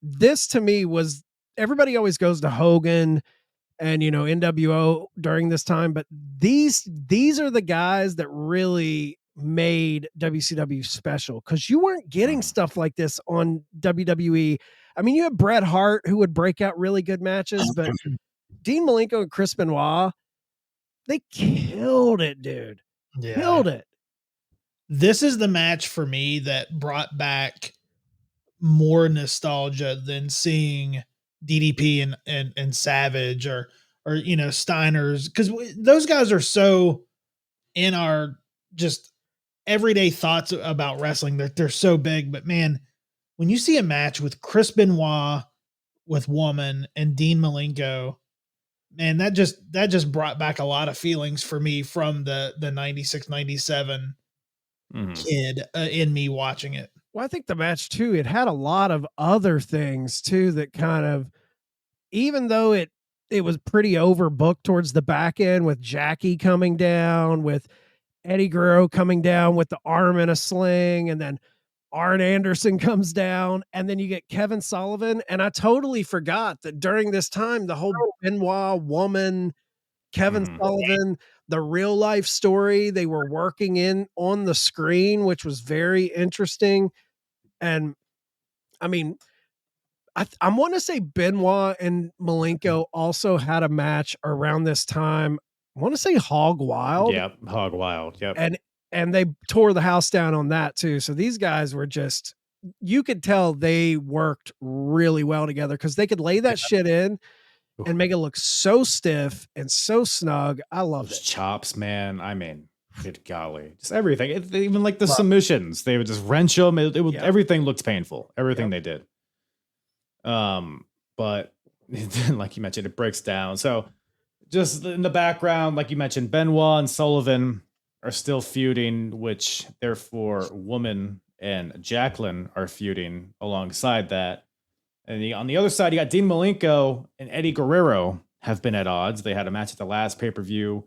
this to me was, everybody always goes to Hogan and, NWO during this time. But these are the guys that really made WCW special, because you weren't getting stuff like this on WWE. I mean, you had Bret Hart, who would break out really good matches, but Dean Malenko and Chris Benoit, they killed it, dude. Yeah. Killed it. This is the match for me that brought back more nostalgia than seeing DDP and Savage or Steiner's, because those guys are so in our just everyday thoughts about wrestling. They're so big, but man, when you see a match with Chris Benoit with Woman and Dean Malenko, man, that just brought back a lot of feelings for me from the 96, 97 kid in me watching it. Well, I think the match too, it had a lot of other things too that kind of, even though it was pretty overbooked towards the back end, with Jackie coming down, with Eddie Guerrero coming down with the arm in a sling, and then Arn Anderson comes down, and then you get Kevin Sullivan. And I totally forgot that during this time, the whole Benoit, Woman, Kevin Sullivan, the real life story they were working in on the screen, which was very interesting. And I mean, I want to say Benoit and Malenko also had a match around this time. I want to say Hog Wild. Yeah, Hog Wild. Yep. And and they tore the house down on that too. So these guys were just, you could tell they worked really well together because they could lay that shit in and make it look so stiff and so snug. I love Those it. chops, man. I mean, good golly, just everything. Even like the submissions, they would just wrench them. Everything looked painful. Everything they did. But like you mentioned, it breaks down. So just in the background, like you mentioned, Benoit and Sullivan are still feuding, which therefore Woman and Jacqueline are feuding alongside that. And on the other side, you got Dean Malenko and Eddie Guerrero have been at odds. They had a match at the last pay-per-view.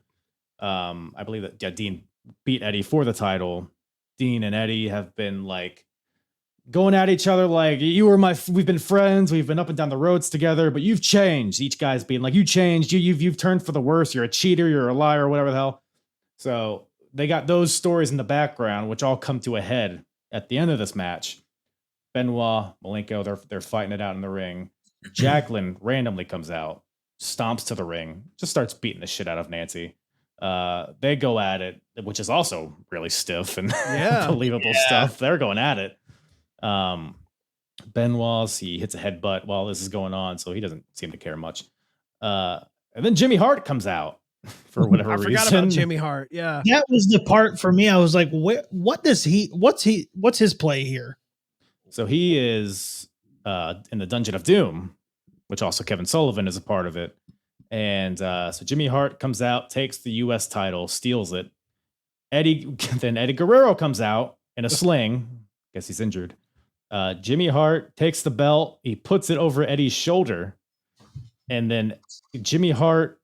I believe that Dean beat Eddie for the title. Dean and Eddie have been like going at each other like, we've been friends, we've been up and down the roads together, but you've changed. Each guy's being like, you changed, you've turned for the worse, you're a cheater, you're a liar, whatever the hell. So they got those stories in the background, which all come to a head at the end of this match. Benoit, Malenko, they're fighting it out in the ring. Jacqueline randomly comes out, stomps to the ring, just starts beating the shit out of Nancy. They go at it, which is also really stiff and believable stuff. They're going at it. Benoit, he hits a headbutt while this is going on, so he doesn't seem to care much. And then Jimmy Hart comes out for whatever reason. I forgot about Jimmy Hart. Yeah, that was the part for me. I was like, what's his play here? So he is in the Dungeon of Doom, which also Kevin Sullivan is a part of it. And so Jimmy Hart comes out, takes the U.S. title, steals it. Then Eddie Guerrero comes out in a sling. Guess he's injured. Jimmy Hart takes the belt. He puts it over Eddie's shoulder. And then Jimmy Hart,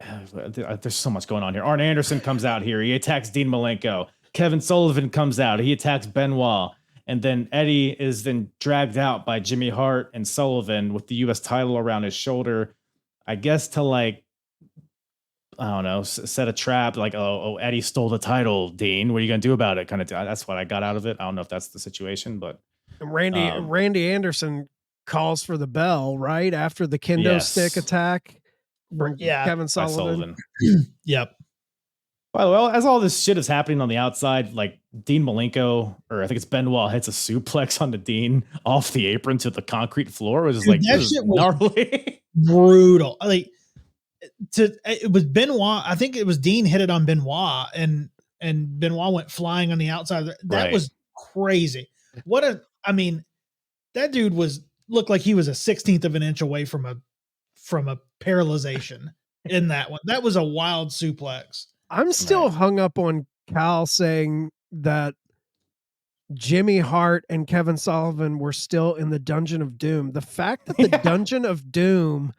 there's so much going on here. Arn Anderson comes out here. He attacks Dean Malenko. Kevin Sullivan comes out. He attacks Benoit. And then Eddie is then dragged out by Jimmy Hart and Sullivan with the U.S. title around his shoulder. I guess to like, I don't know, set a trap. Like, oh, Eddie stole the title, Dean. What are you going to do about it? Kind of. That's what I got out of it. I don't know if that's the situation, but Randy Anderson calls for the bell right after the kendo stick attack. Kevin Sullivan. Yep. By the way, as all this shit is happening on the outside, like Dean Malenko, or I think it's Benoit, hits a suplex on the Dean off the apron to the concrete floor. It was just like, that shit was gnarly. Brutal. Like, it was Benoit. I think it was Dean hit it on Benoit, and Benoit went flying on the outside. That was crazy. That dude looked like he was a 16th of an inch away from a paralyzation in that one. That was a wild suplex. I'm still hung up on Cal saying that Jimmy Hart and Kevin Sullivan were still in the Dungeon of Doom. The fact that the Dungeon of Doom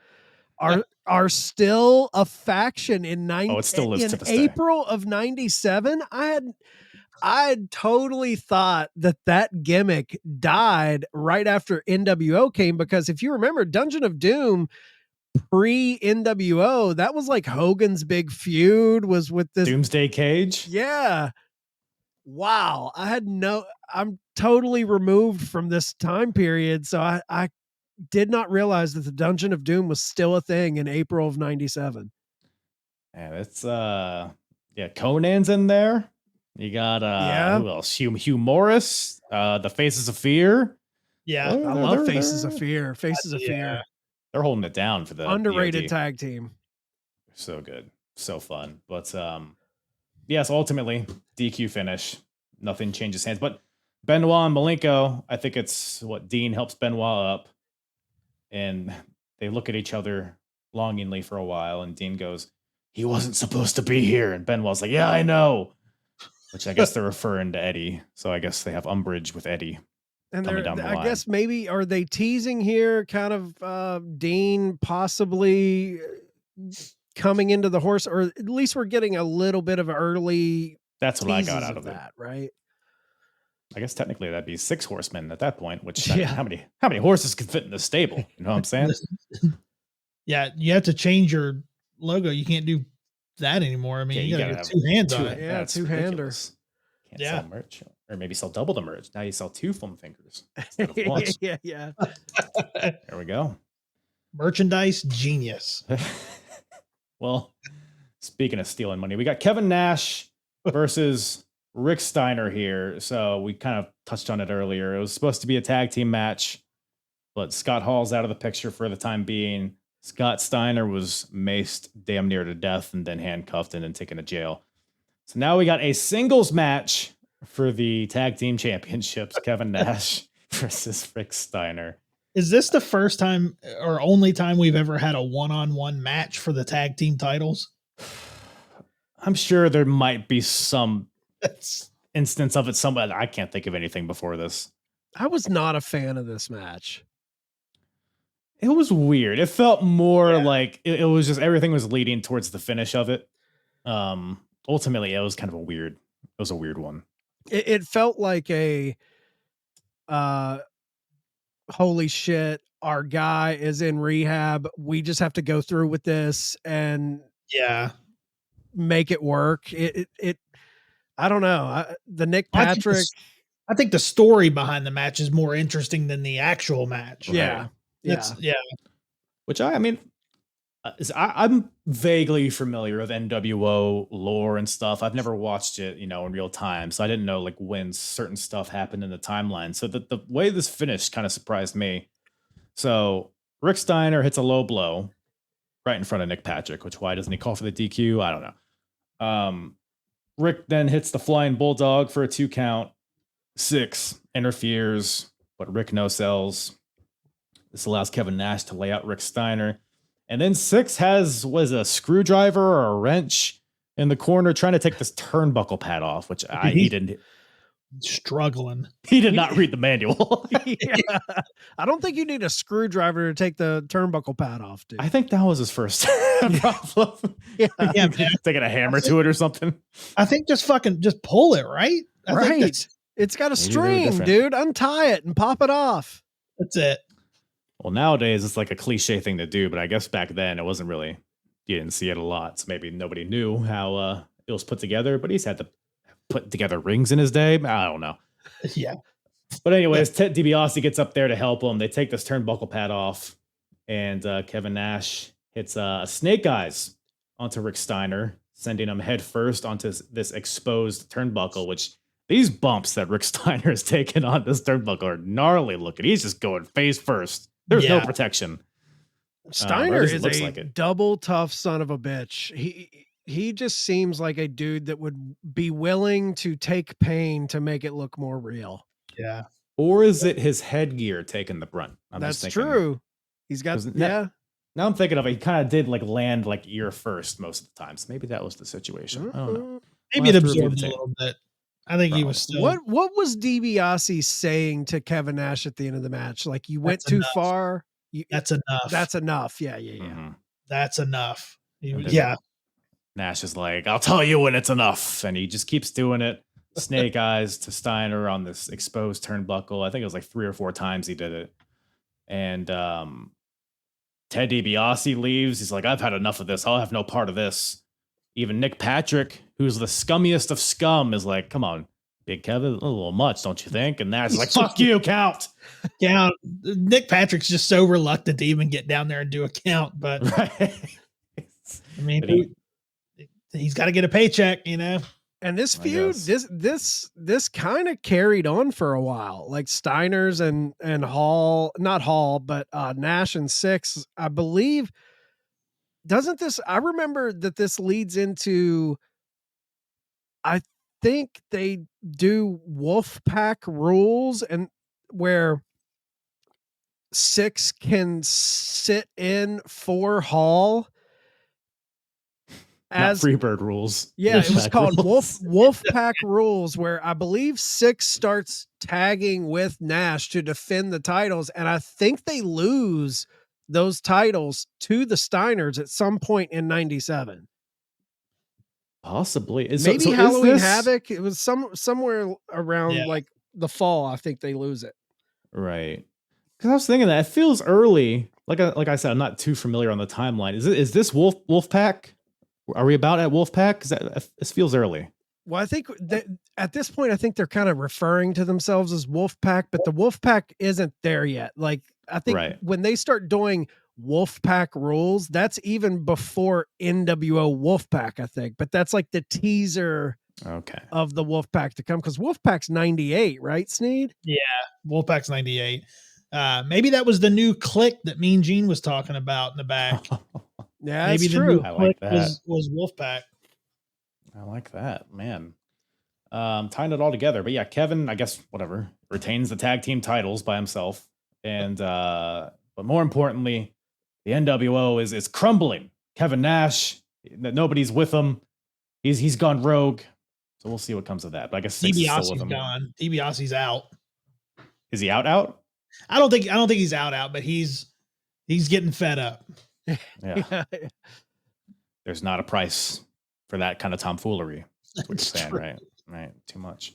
are still a faction in April of 97. I had totally thought that gimmick died right after NWO came, because if you remember, Dungeon of Doom pre-NWO, that was like Hogan's big feud was with this Doomsday Cage. Yeah. Wow. I'm totally removed from this time period. So I did not realize that the Dungeon of Doom was still a thing in April of 97. And it's Conan's in there. You got who else? Hugh Morris, the Faces of Fear. Yeah. I love Faces of Fear. Faces of Fear. They're holding it down for the underrated BOD. tag team. So good. So fun. But so ultimately, DQ finish. Nothing changes hands. But Benoit and Malenko, I think it's what Dean helps Benoit up. And they look at each other longingly for a while. And Dean goes, "He wasn't supposed to be here." And Benoit's like, "Yeah, I know." Which I guess they're referring to Eddie. So I guess they have umbrage with Eddie. And I guess maybe, are they teasing here kind of Dean possibly coming into the horse, or at least we're getting a little bit of early. That's what I got out of that, right? I guess technically that'd be 6 horsemen at that point, which how many horses could fit in the stable? You know what I'm saying? Yeah, you have to change your logo. You can't do that anymore. I mean, you gotta get 2 hands on it. Yeah, 2-handers. Can't sell merch. Or maybe sell double the merch. Now you sell 2 foam fingers instead of 1. Yeah. There we go. Merchandise genius. Well, speaking of stealing money, we got Kevin Nash versus Rick Steiner here. So we kind of touched on it earlier. It was supposed to be a tag team match, but Scott Hall's out of the picture for the time being. Scott Steiner was maced damn near to death and then handcuffed and then taken to jail. So now we got a singles match for the tag team championships. Kevin Nash versus Rick Steiner. Is this the first time or only time we've ever had a one-on-one match for the tag team titles? I'm sure there might be some instance of it somewhere. I can't think of anything before this. I was not a fan of this match. It was weird. It felt more like it was just everything was leading towards the finish of it. Ultimately, it was kind of a weird one. It felt like a holy shit, our guy is in rehab. We just have to go through with this and make it work. It I don't know. The Nick Patrick. I think the story behind the match is more interesting than the actual match. Yeah. Yeah. Which I'm vaguely familiar with NWO lore and stuff. I've never watched it, in real time. So I didn't know like when certain stuff happened in the timeline. So the way this finished kind of surprised me. So Rick Steiner hits a low blow right in front of Nick Patrick, which why doesn't he call for the DQ? I don't know. Rick then hits the flying bulldog for a 2 count. 6 interferes, but Rick no sells. This allows Kevin Nash to lay out Rick Steiner. And then 6 was a screwdriver or a wrench in the corner trying to take this turnbuckle pad off, which he didn't. Struggling. He did not read the manual. I don't think you need a screwdriver to take the turnbuckle pad off, dude. I think that was his first problem. Taking a hammer to it or something. I think just pull it, right? I think it's got a string, dude. Untie it and pop it off. That's it. Well, nowadays it's like a cliche thing to do, but I guess back then it wasn't really, you didn't see it a lot. So maybe nobody knew how it was put together, but he's had to put together rings in his day. I don't know. Yeah. But anyways, Ted DiBiase gets up there to help him. They take this turnbuckle pad off, and Kevin Nash hits snake eyes onto Rick Steiner, sending him head first onto this exposed turnbuckle, which these bumps that Rick Steiner has taken on this turnbuckle are gnarly looking. He's just going face first. There's no protection. Steiner is a double tough son of a bitch. He just seems like a dude that would be willing to take pain to make it look more real. Yeah. Or is it his headgear taking the brunt? That's true. He's got, Now I'm thinking of it. He kind of did land ear first most of the time. So maybe that was the situation. I don't know. Maybe it absorbed a little bit. I think he was still. What was DiBiase saying to Kevin Nash at the end of the match? Like, you went too far. That's enough. That's enough. Yeah. Mm-hmm. That's enough. Nash is like, I'll tell you when it's enough. And he just keeps doing it. Snake eyes to Steiner on this exposed turnbuckle. I think it was like 3 or 4 times he did it. And Ted DiBiase leaves. He's like, I've had enough of this. I'll have no part of this. Even Nick Patrick, who's the scummiest of scum, is like, come on, Big Kevin, a little much, don't you think? And Nash is like, fuck you, count. Count. Nick Patrick's just so reluctant to even get down there and do a count. But I mean, he's got to get a paycheck, And this feud, this kind of carried on for a while. Like Steiner's and Hall, not Hall, but Nash and 6, I believe. I remember that this leads into, I think they do Wolfpack rules, and where 6 can sit in for Hall. As Freebird rules. Yeah, it was called Wolfpack rules, where I believe 6 starts tagging with Nash to defend the titles. And I think they lose those titles to the Steiners at some point in 97. Possibly. Maybe Halloween Havoc. It was somewhere around like the fall. I think they lose it. Right. Because I was thinking that it feels early. Like I said, I'm not too familiar on the timeline. Is this Wolfpack? Are we about at Wolfpack? Because this feels early. Well, I think that at this point, I think they're kind of referring to themselves as Wolfpack, but the Wolfpack isn't there yet. Like, I think when they start doing Wolfpack rules, that's even before NWO Wolfpack, I think. But that's like the teaser of the Wolfpack to come, because Wolfpack's 98, right, Snead? Yeah, Wolfpack's 98. Maybe that was the new clique that Mean Gene was talking about in the back. Yeah, maybe that's the true. new clique was Wolfpack. I like that, man. Tying it all together. But yeah, Kevin, I guess, whatever, retains the tag team titles by himself. And but more importantly, the NWO is crumbling. Kevin Nash, nobody's with him. He's gone rogue. So we'll see what comes of that. But I guess Six is still with DiBiase's him. gone. DiBiase's out. Is he out? I don't think he's out, but he's getting fed up. Yeah. There's not a price for that kind of tomfoolery. That's what you're saying, true. right? Right. Too much.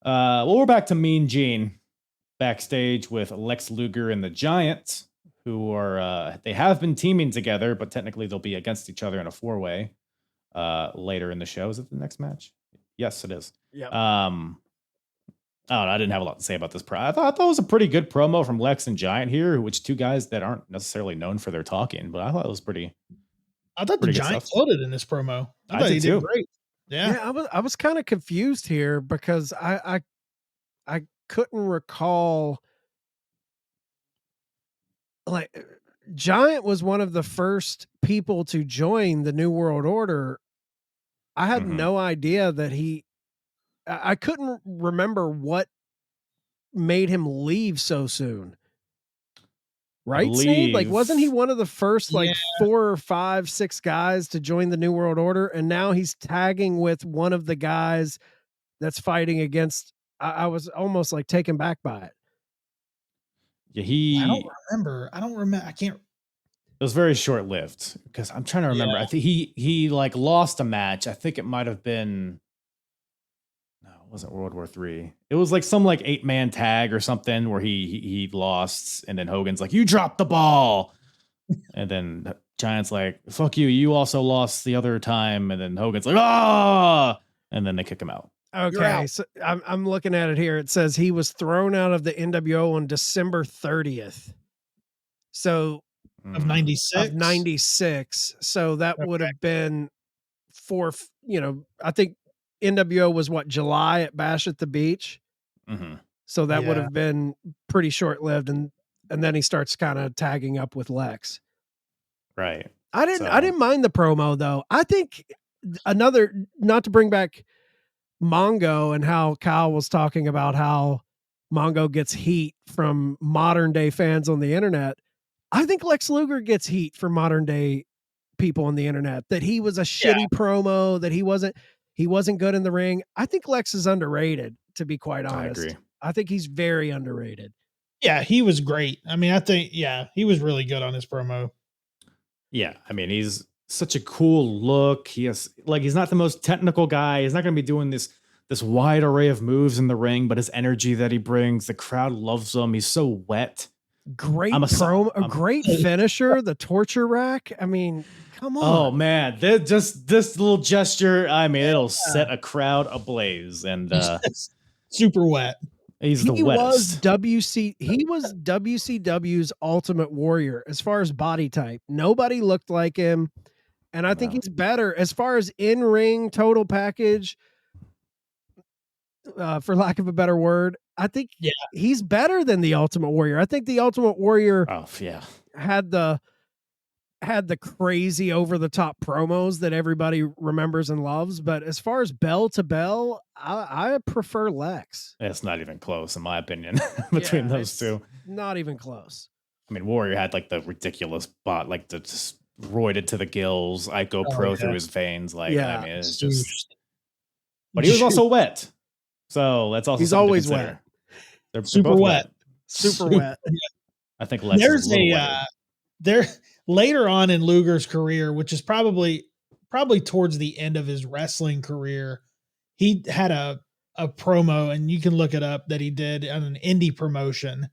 Well, we're back to Mean Gene backstage with Lex Luger and the Giant, who are they have been teaming together, but technically they'll be against each other in a 4-way later in the show. Is it the next match? Yes, it is. Yeah. I don't know. I didn't have a lot to say about this. I thought it was a pretty good promo from Lex and Giant here, which two guys that aren't necessarily known for their talking, but I thought it was pretty. I thought the Giant floated in this promo. I thought he did great. Yeah. I was kind of confused here because I couldn't recall, like, Giant was one of the first people to join the New World Order. I had no idea that I couldn't remember what made him leave so soon. Right, Snead? Like, wasn't he one of the first 4 or 5, 6 guys to join the New World Order? And now he's tagging with one of the guys that's fighting against. I was almost like taken back by it. Yeah, I don't remember. I can't. It was very short lived because I'm trying to remember. I think he like lost a match. I think it might have been. No, it wasn't World War III. It was like some 8-man tag or something where he lost, and then Hogan's like, "You dropped the ball," and then Giant's like, "Fuck you! You also lost the other time," and then Hogan's like, "Ah!" and then they kick him out. Okay, so I'm looking at it here. It says he was thrown out of the NWO on December 30th. So of 96. Of 96. So that would have been I think NWO was July at Bash at the Beach. So that would have been pretty short lived, and then he starts kind of tagging up with Lex. Right. I didn't mind the promo though. I think not to bring back Mongo and how Kyle was talking about how Mongo gets heat from modern day fans on the internet. I think Lex Luger gets heat from modern day people on the internet, that he was a shitty promo, that he wasn't good in the ring. I think Lex is underrated, to be quite honest. I agree. I think he's very underrated. Yeah, he was great. I mean, I think, he was really good on his promo. Yeah, I mean, he's such a cool look. He's not the most technical guy. He's not going to be doing this wide array of moves in the ring, but his energy that he brings, the crowd loves him. He's so wet. Great promo, a great finisher, the torture rack. I mean, come on. Oh man, just this little gesture. I mean, it'll set a crowd ablaze, and super wet. He's the wettest. He was WCW's Ultimate Warrior as far as body type. Nobody looked like him, and I think he's better as far as in-ring total package. For lack of a better word, I think he's better than the Ultimate Warrior. I think the Ultimate Warrior had the crazy over the top promos that everybody remembers and loves, but as far as bell to bell, I prefer Lex. It's not even close, in my opinion, between those two. Not even close. I mean, Warrior had the ridiculous bot, the just roided to the gills. I go pro through his veins. I mean, it's just. But he was also wet. So that's also. He's always wet. They're super wet. Super wet. I think Lex is there later on in Luger's career, which is probably towards the end of his wrestling career, he had a promo, and you can look it up, that he did on an indie promotion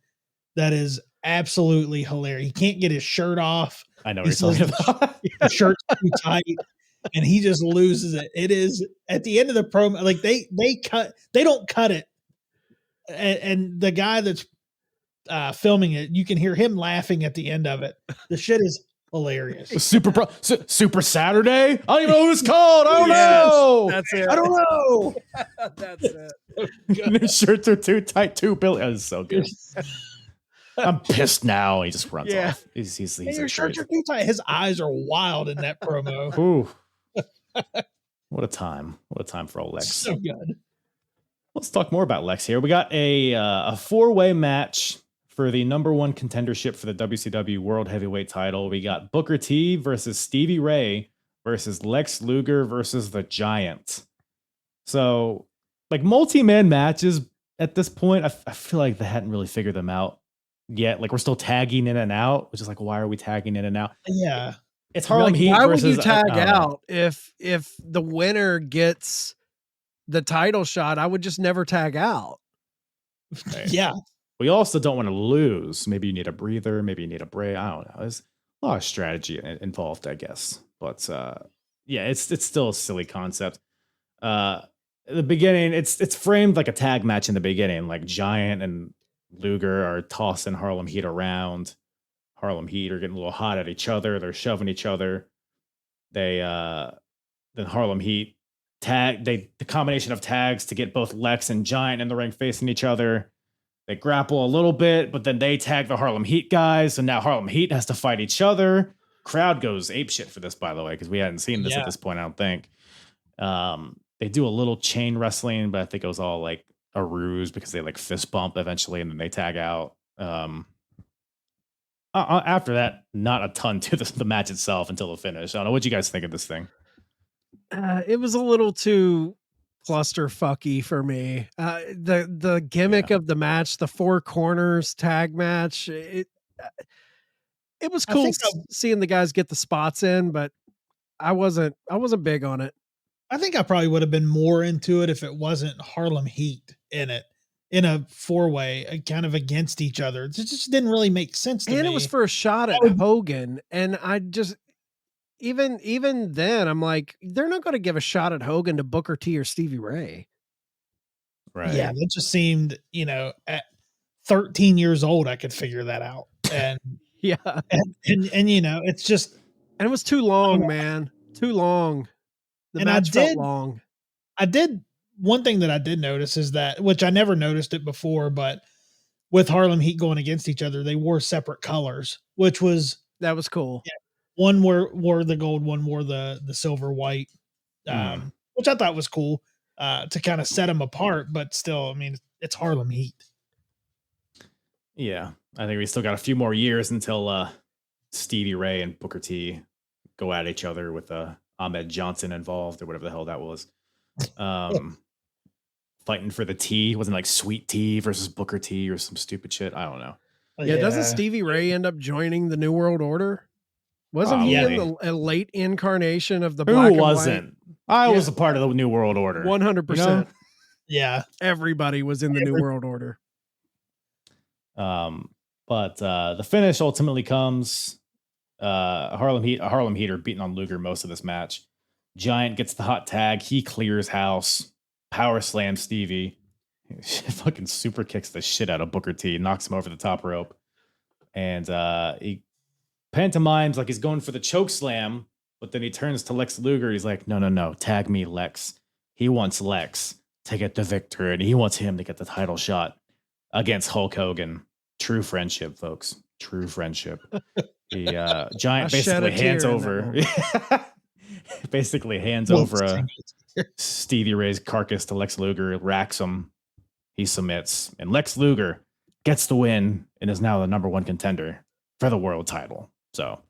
that is absolutely hilarious. He can't get his shirt off. I know what you're talking about. The shirt's too tight, and he just loses it. It is at the end of the promo, they don't cut it, and the guy that's filming it, you can hear him laughing at the end of it. The shit is hilarious. Super Saturday. I don't even know who it's called. I don't know. That's it. I don't know. That's it. His shirts are too tight, too Billy. That is so good. I'm pissed now. He just runs off. He's Your shirts are too tight. His eyes are wild in that promo. Ooh. What a time. What a time for old Lex. So good. Let's talk more about Lex here. We got a four-way match for the number one contendership for the WCW World Heavyweight title. We got Booker T versus Stevie Ray versus Lex Luger versus the Giant. So, like, multi-man matches at this point, I feel like they hadn't really figured them out yet. Like, we're still tagging in and out, which is like, why are we tagging in and out? Yeah. It's Harlem Heat why versus... would you tag out if the winner gets the title shot? I would just never tag out. Right. Yeah. We also don't want to lose. Maybe you need a breather. Maybe you need a break. I don't know. There's a lot of strategy involved, I guess. But yeah, it's still a silly concept. The beginning, it's framed like a tag match in the beginning. Like Giant and Luger are tossing Harlem Heat around. Harlem Heat are getting a little hot at each other. They're shoving each other. Then Harlem Heat the combination of tags to get both Lex and Giant in the ring facing each other. They grapple a little bit, but then they tag the Harlem Heat guys. So now Harlem Heat has to fight each other. Crowd goes apeshit for this, by the way, because we hadn't seen this at this point, I don't think. They do a little chain wrestling, but I think it was all like a ruse because they like fist bump eventually and then they tag out. After that, not a ton to the match itself until the finish. I don't know what you guys think of this thing. It was a little too clusterfucky for me. The gimmick of the match, the four corners tag match, it was cool seeing the guys get the spots in, but I wasn't big on it. I think I probably would have been more into it if it wasn't Harlem Heat in it, in a four-way, kind of against each other. It just didn't really make sense to me. And it was for a shot at Hogan, and I just even then I'm like, they're not going to give a shot at Hogan to Booker T or Stevie Ray. Right. Yeah, it just seemed, at 13 years old I could figure that out. And yeah. And it's just, and it was too long, man. Too long. The match felt long. One thing that I did notice is that, which I never noticed it before, but with Harlem Heat going against each other, they wore separate colors, that was cool. Yeah, one wore the gold, one wore the silver white, which I thought was cool to kind of set them apart. But still, I mean, it's Harlem Heat. Yeah, I think we still got a few more years until Stevie Ray and Booker T go at each other with Ahmed Johnson involved or whatever the hell that was. Fighting for the T. Wasn't like Sweet Tea versus Booker T or some stupid shit. I don't know. Yeah, doesn't Stevie Ray end up joining the New World Order? Wasn't he in a late incarnation of the black and white? Who wasn't? I was a part of the New World Order. 100%. Yeah. Everybody was in the New World Order. But the finish ultimately comes. Harlem Heat are beating on Luger most of this match. Giant gets the hot tag. He clears house. Power slams Stevie. He fucking super kicks the shit out of Booker T. Knocks him over the top rope. And he pantomimes like he's going for the choke slam. But then he turns to Lex Luger. He's like, no. Tag me, Lex. He wants Lex to get the victory. And he wants him to get the title shot against Hulk Hogan. True friendship, folks. True friendship. The Giant basically hands over. Basically hands over Stevie Ray's carcass to Lex Luger, racks him. He submits. And Lex Luger gets the win and is now the number one contender for the world title. So,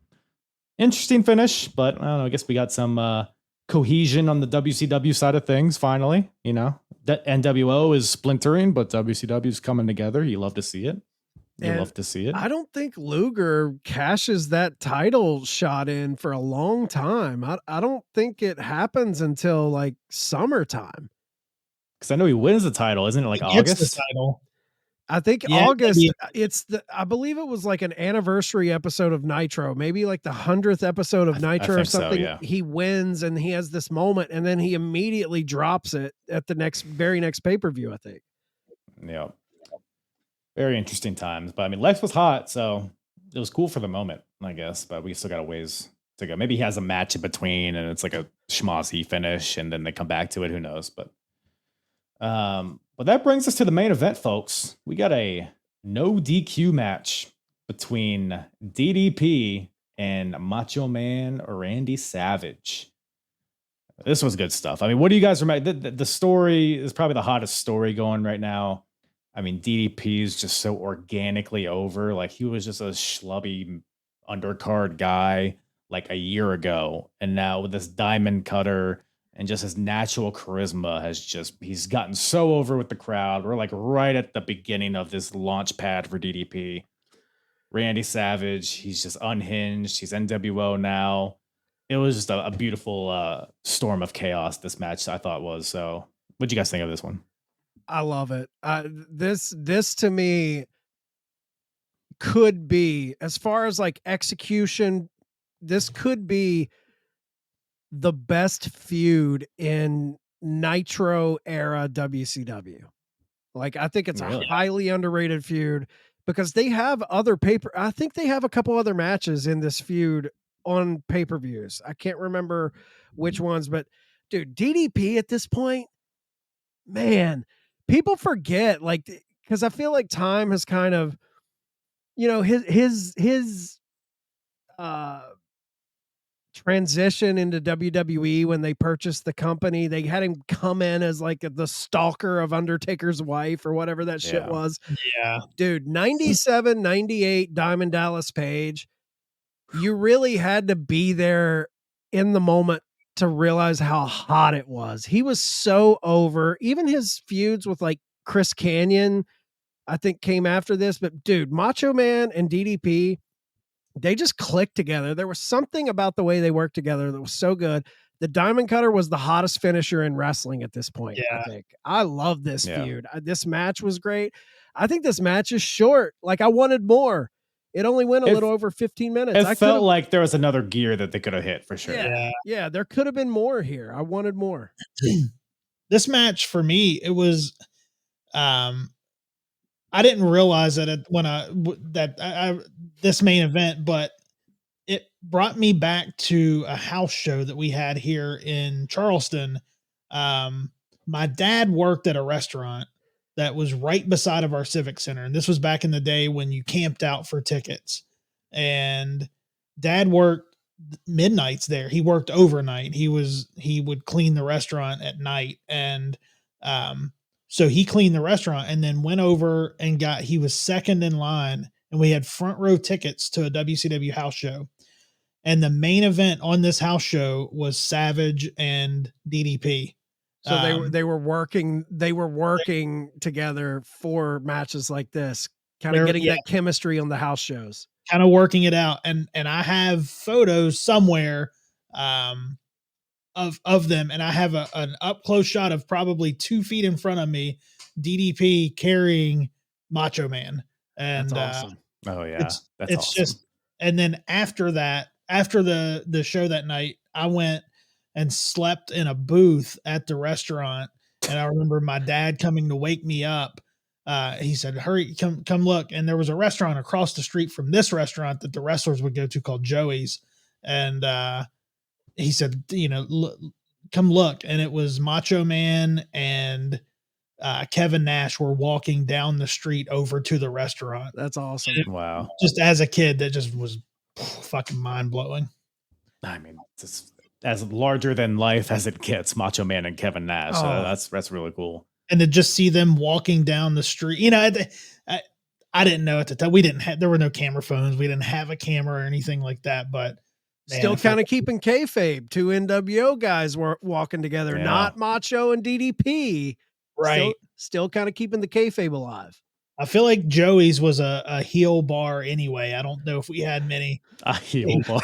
interesting finish, but I don't know. I guess we got some cohesion on the WCW side of things, finally. That NWO is splintering, but WCW is coming together. You love to see it. Love to see it. I don't think Luger cashes that title shot in for a long time. I don't think it happens until like summertime. Because I know he wins the title, isn't it? Like August. The title. I think August. I believe it was like an anniversary episode of Nitro, maybe like the 100th episode of Nitro or something. So, yeah. He wins and he has this moment, and then he immediately drops it at the very next pay-per-view, I think. Yeah. Very interesting times. But I mean, Lex was hot, so was cool for the moment, I guess, but we still got a ways to go. Maybe he has a match in between and it's like a schmozzy finish and then they come back to it. Who knows? But that brings us to the main event, folks. We got a no DQ match between DDP and Macho Man Randy Savage. This was good stuff. I mean, what do you guys remember? The story is probably the hottest story going right now. I mean, DDP is just so organically over. Like, he was just a schlubby undercard guy like a year ago. And now with this diamond cutter and just his natural charisma he's gotten so over with the crowd. We're like right at the beginning of this launch pad for DDP. Randy Savage, he's just unhinged. He's NWO now. It was just a beautiful storm of chaos this match, I thought was. So what'd you guys think of this one? I love it. This to me could be, as far as like execution, this could be the best feud in Nitro era WCW. Like, I think it's a highly underrated feud because they have other I think they have a couple other matches in this feud on pay-per-views. I can't remember which ones, but dude, DDP at this point, man, people forget, like, because I feel like time has kind of, you know, his transition into WWE when they purchased the company. They had him come in as like the stalker of Undertaker's wife or whatever that shit was. Yeah. Dude, 97, 98 Diamond Dallas Page. You really had to be there in the moment to realize how hot it was. He was so over. Even his feuds with like Chris Kanyon, I think, came after this. But dude, Macho Man and DDP, they just clicked together. There was something about the way they worked together that was so good. The Diamond Cutter was the hottest finisher in wrestling at this point. Yeah. I think I love this feud. This match was great. I think this match is short. Like, I wanted more. It only went a little over 15 minutes. It felt like there was another gear that they could have hit for sure. Yeah, there could have been more here. I wanted more. This match for me, it was, I didn't realize that this main event, but it brought me back to a house show that we had here in Charleston. My dad worked at a restaurant that was right beside of our Civic Center. And this was back in the day when you camped out for tickets. And Dad worked midnights there. He worked overnight. He would clean the restaurant at night. And so he cleaned the restaurant and then went over and he was second in line. And we had front row tickets to a WCW house show. And the main event on this house show was Savage and DDP. So they were working together for matches like this, kind of getting that chemistry on the house shows, kind of working it out. And I have photos somewhere of them, and I have an up close shot of probably 2 feet in front of me, DDP carrying Macho Man. And that's awesome. That's awesome. Just, and then after that, after the show that night, I went and slept in a booth at the restaurant. And I remember my dad coming to wake me up. He said, hurry, come look. And there was a restaurant across the street from this restaurant that the wrestlers would go to called Joey's. And he said, come look. And it was Macho Man and Kevin Nash were walking down the street over to the restaurant. That's awesome. Wow. Just as a kid, that just was fucking mind blowing. I mean, it's as larger than life as it gets, Macho Man and Kevin Nash. So that's really cool. And to just see them walking down the street, I didn't know at the time. There were no camera phones. We didn't have a camera or anything like that, but still kind of keeping kayfabe. 2 NWO guys were walking together, not Macho and DDP. Right. Still kind of keeping the kayfabe alive. I feel like Joey's was a heel bar anyway. I don't know if we had many. A heel bar.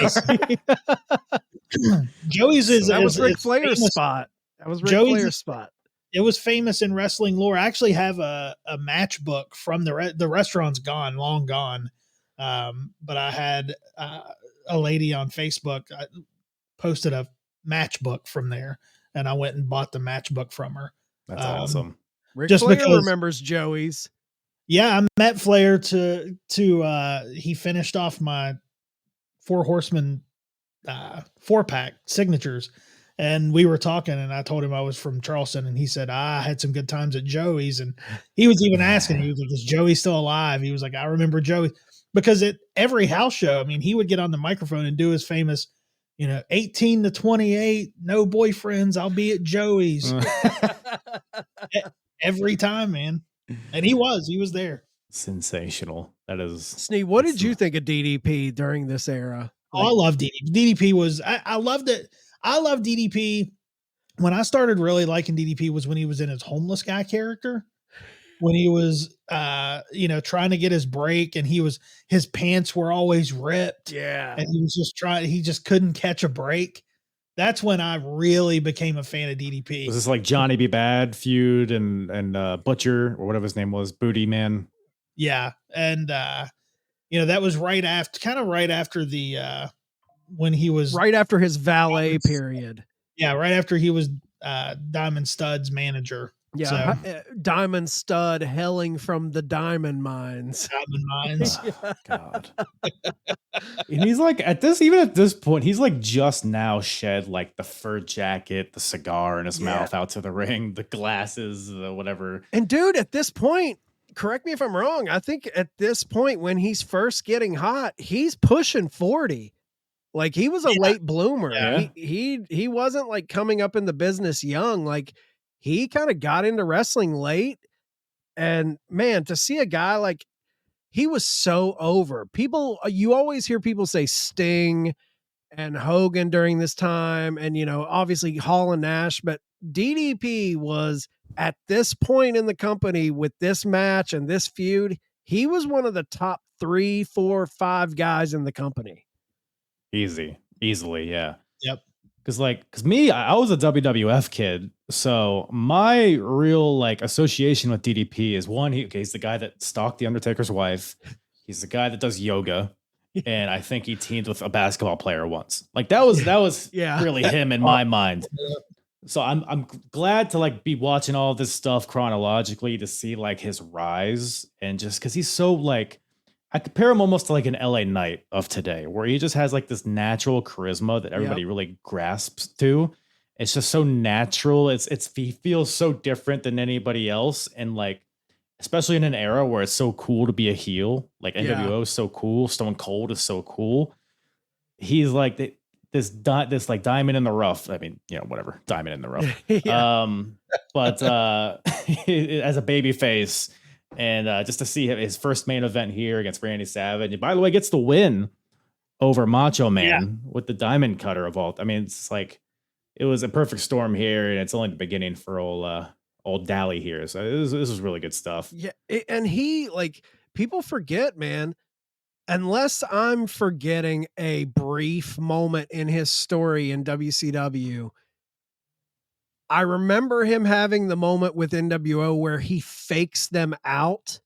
Joey's was Ric Flair's spot. That was Ric Flair's spot. It was famous in wrestling lore. I actually have a match book from the restaurant's gone, long gone. But I had a lady on Facebook posted a match book from there, and I went and bought the match book from her. That's awesome. Ric Flair remembers Joey's. Yeah, I met Flair to he finished off my Four Horsemen 4-pack signatures, and we were talking, and I told him I was from Charleston, and he said, I had some good times at Joey's, and he was even asking, he was like, is Joey still alive? He was like, I remember Joey, because at every house show, I mean, he would get on the microphone and do his famous, 18 to 28, no boyfriends, I'll be at Joey's. Every time, man. And he was there. Sensational. That is. Snead, what did you think of DDP during this era? I love DDP. DDP was, I loved it. I love DDP. When I started really liking DDP was when he was in his homeless guy character, when he was, trying to get his break, and his pants were always ripped. Yeah. And he just couldn't catch a break. That's when I really became a fan of DDP. Was this like Johnny B. Bad feud and Butcher or whatever his name was, Booty Man? Yeah. And, that was right after the, when he was right after his valet period. Yeah. Right after he was, Diamond Stud's manager. Yeah. So, Diamond Stud hailing from the diamond mines. Diamond mines. Oh, God. And he's like, even at this point, he's like just now shed like the fur jacket, the cigar in his mouth out to the ring, the glasses, the whatever. And dude, at this point, correct me if I'm wrong, I think at this point when he's first getting hot, he's pushing 40. Like he was a late bloomer. Yeah. He wasn't like coming up in the business young. Like he kind of got into wrestling late. And man, to see a guy like, he was so over. You always hear people say Sting and Hogan during this time, and obviously Hall and Nash, but DDP was at this point in the company with this match and this feud, he was one of the top 3, 4, 5 guys in the company. Easily, yeah. Yep. Because me, I was a WWF kid, so my real like association with DDP is one, he's the guy that stalked the Undertaker's wife. He's the guy that does yoga, and I think he teamed with a basketball player once. Like that was really him in my mind. So I'm glad to like be watching all this stuff chronologically to see like his rise, and just because he's so like. I compare him almost to like an LA Knight of today, where he just has like this natural charisma that everybody really grasps to. It's just so natural. He feels so different than anybody else. And like, especially in an era where it's so cool to be a heel, like NWO is so cool. Stone Cold is so cool. He's like this like diamond in the rough. I mean, whatever, diamond in the rough. But as a baby face, and just to see his first main event here against Randy Savage, and by the way, gets the win over Macho Man with the diamond cutter of all. I mean, it's like it was a perfect storm here, and it's only the beginning for old Dally here. So this was really good stuff. Yeah, and he like people forget, man. Unless I'm forgetting a brief moment in his story in WCW. I remember him having the moment with NWO where he fakes them out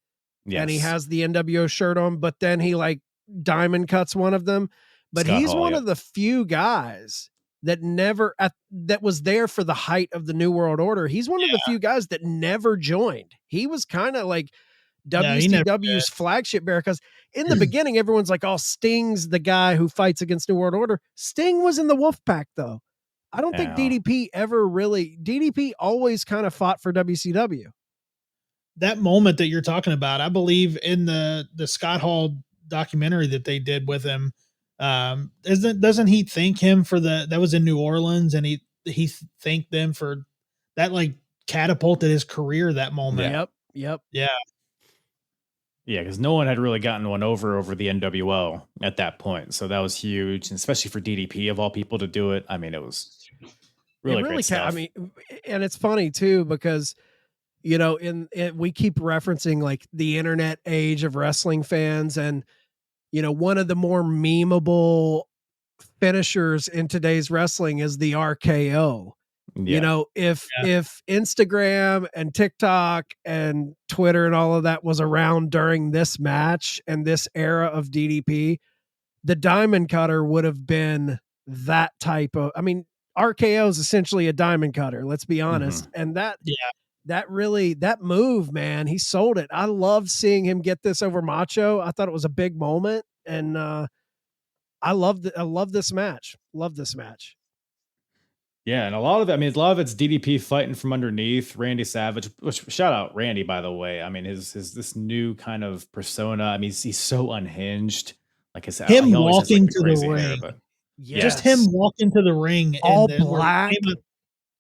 and he has the NWO shirt on, but then he like diamond cuts one of them. But Scott he's Hall, one of the few guys that that was there for the height of the New World Order. He's one of the few guys that never joined. He was kind of like WCW's flagship bearer, because in the beginning, everyone's like, oh, Sting's the guy who fights against New World Order. Sting was in the Wolfpack though. I don't think DDP always kind of fought for WCW. That moment that you're talking about, I believe in the Scott Hall documentary that they did with him, doesn't he thank him for that was in New Orleans, and he thanked them for that, like catapulted his career that moment. Yep. Yeah. Yeah, because no one had really gotten one over the NWO at that point. So that was huge, and especially for DDP of all people to do it. I mean, it was really great stuff. I mean, and it's funny too, because, we keep referencing like the internet age of wrestling fans, and, one of the more memeable finishers in today's wrestling is the RKO. Yeah. If Instagram and TikTok and Twitter and all of that was around during this match and this era of DDP, the diamond cutter would have been that type of, I mean, RKO is essentially a diamond cutter, let's be honest. And that move, man, he sold it. I loved seeing him get this over Macho. I thought it was a big moment, and I love this match. Love this match. Yeah, and a lot of it's DDP fighting from underneath Randy Savage. Which, shout out Randy, by the way. I mean, his this new kind of persona. I mean, he's so unhinged. Like his him he always has, like, walking the to the crazy ring, hair, but just him walking to the ring, all and black.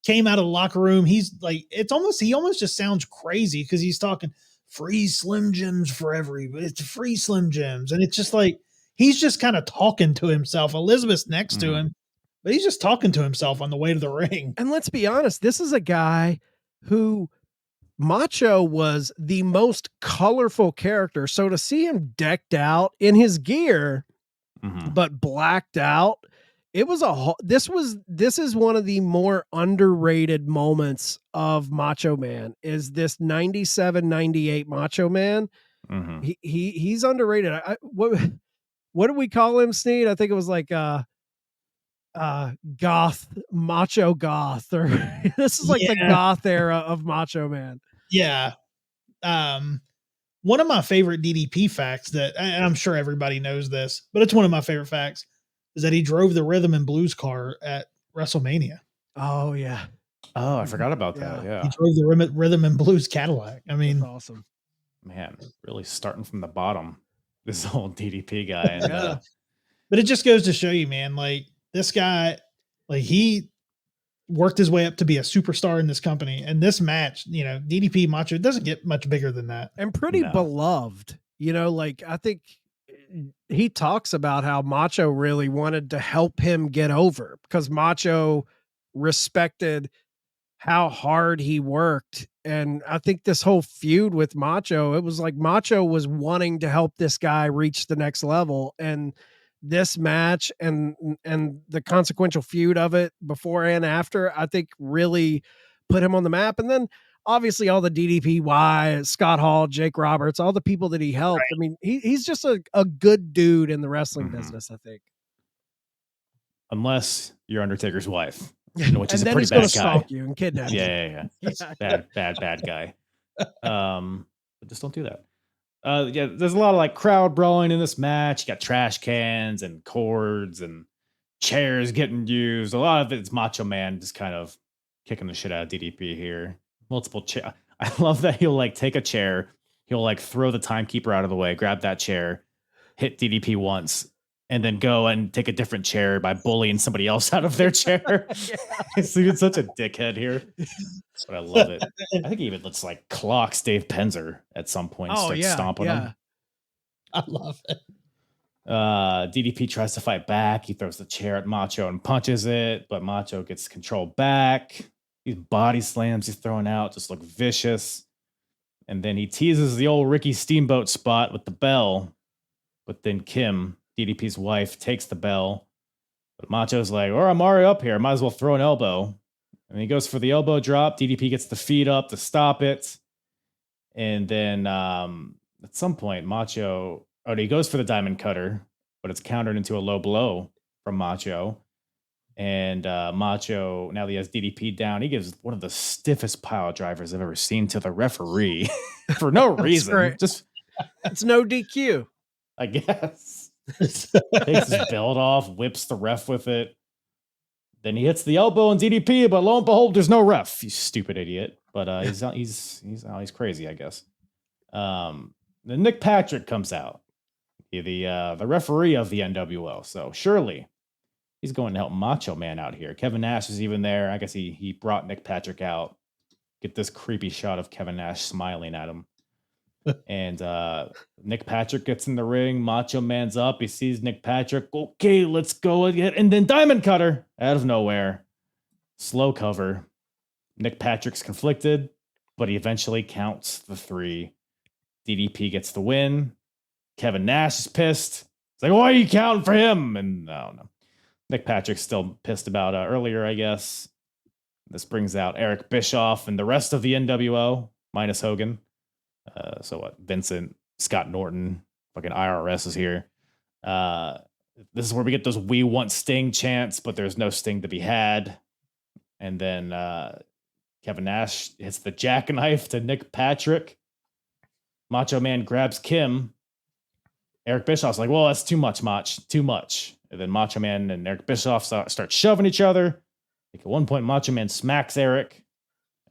Came out of the locker room. He's like, he almost just sounds crazy because he's talking free Slim Jims for it's free Slim Jims, and it's just like he's just kind of talking to himself. Elizabeth's next to him, but he's just talking to himself on the way to the ring. And let's be honest, this is a guy who Macho was the most colorful character. So to see him decked out in his gear, but blacked out, it was this is one of the more underrated moments of Macho Man, is this 97, 98 Macho Man. He's underrated. What did we call him, Snead? I think it was like goth, Macho goth, or this is like the goth era of Macho Man. Yeah. One of my favorite DDP facts and I'm sure everybody knows this, but it's one of my favorite facts, is that he drove the rhythm and blues car at WrestleMania. Oh yeah. Oh, I forgot about that. Yeah. He drove the rhythm and blues Cadillac. I mean, that's awesome. Man, really starting from the bottom, this old DDP guy. And, but it just goes to show you, man, like this guy, like he worked his way up to be a superstar in this company. And this match, DDP Macho, it doesn't get much bigger than that. And pretty beloved, like I think he talks about how Macho really wanted to help him get over, because Macho respected how hard he worked. And I think this whole feud with Macho, it was like Macho was wanting to help this guy reach the next level. And this match and the consequential feud of it before and after, I think really put him on the map. And then obviously all the DDPY, Scott Hall, Jake Roberts, all the people that he helped. Right. I mean, he's just a good dude in the wrestling business, I think. Unless you're Undertaker's wife, which is a pretty bad guy. Stalk you and kidnap you. Yeah. bad guy. But just don't do that. There's a lot of like crowd brawling in this match. You got trash cans and cords and chairs getting used. A lot of it's Macho Man just kind of kicking the shit out of DDP here. Multiple chair. I love that he'll like take a chair, he'll like throw the timekeeper out of the way, grab that chair, hit DDP once, and then go and take a different chair by bullying somebody else out of their chair. He's such a dickhead here, but I love it. I think he even looks like clocks Dave Penzer at some point. Starts stomping him. I love it. DDP tries to fight back. He throws the chair at Macho and punches it, but Macho gets control back. These body slams he's throwing out just look vicious. And then he teases the old Ricky Steamboat spot with the bell. But then Kim, DDP's wife, takes the bell. But Macho's like, I'm already up here. Might as well throw an elbow. And he goes for the elbow drop. DDP gets the feet up to stop it. And then at some point, Macho... he goes for the diamond cutter, but it's countered into a low blow from Macho. And Macho, now that he has DDP down, he gives one of the stiffest pile drivers I've ever seen to the referee for no reason. Great. Just it's no DQ, I guess. Takes his belt off, whips the ref with it. Then he hits the elbow on DDP, but lo and behold, there's no ref. You stupid idiot. But he's crazy, I guess. Then Nick Patrick comes out, the referee of the NWO. So surely he's going to help Macho Man out here. Kevin Nash is even there. I guess he brought Nick Patrick out. Get this creepy shot of Kevin Nash smiling at him. And Nick Patrick gets in the ring. Macho Man's up. He sees Nick Patrick. Okay, let's go again. And then Diamond Cutter out of nowhere. Slow cover. Nick Patrick's conflicted, but he eventually counts the 3. DDP gets the win. Kevin Nash is pissed. It's like, why are you counting for him? And I don't know. Nick Patrick's still pissed about earlier, I guess. This brings out Eric Bischoff and the rest of the NWO, minus Hogan. So what? Vincent, Scott Norton, fucking IRS is here. This is where we get those "We want Sting" chants, but there's no Sting to be had. And then Kevin Nash hits the jackknife to Nick Patrick. Macho Man grabs Kim. Eric Bischoff's like, well, that's too much, too much. And then Macho Man and Eric Bischoff start shoving each other. Like at one point, Macho Man smacks Eric.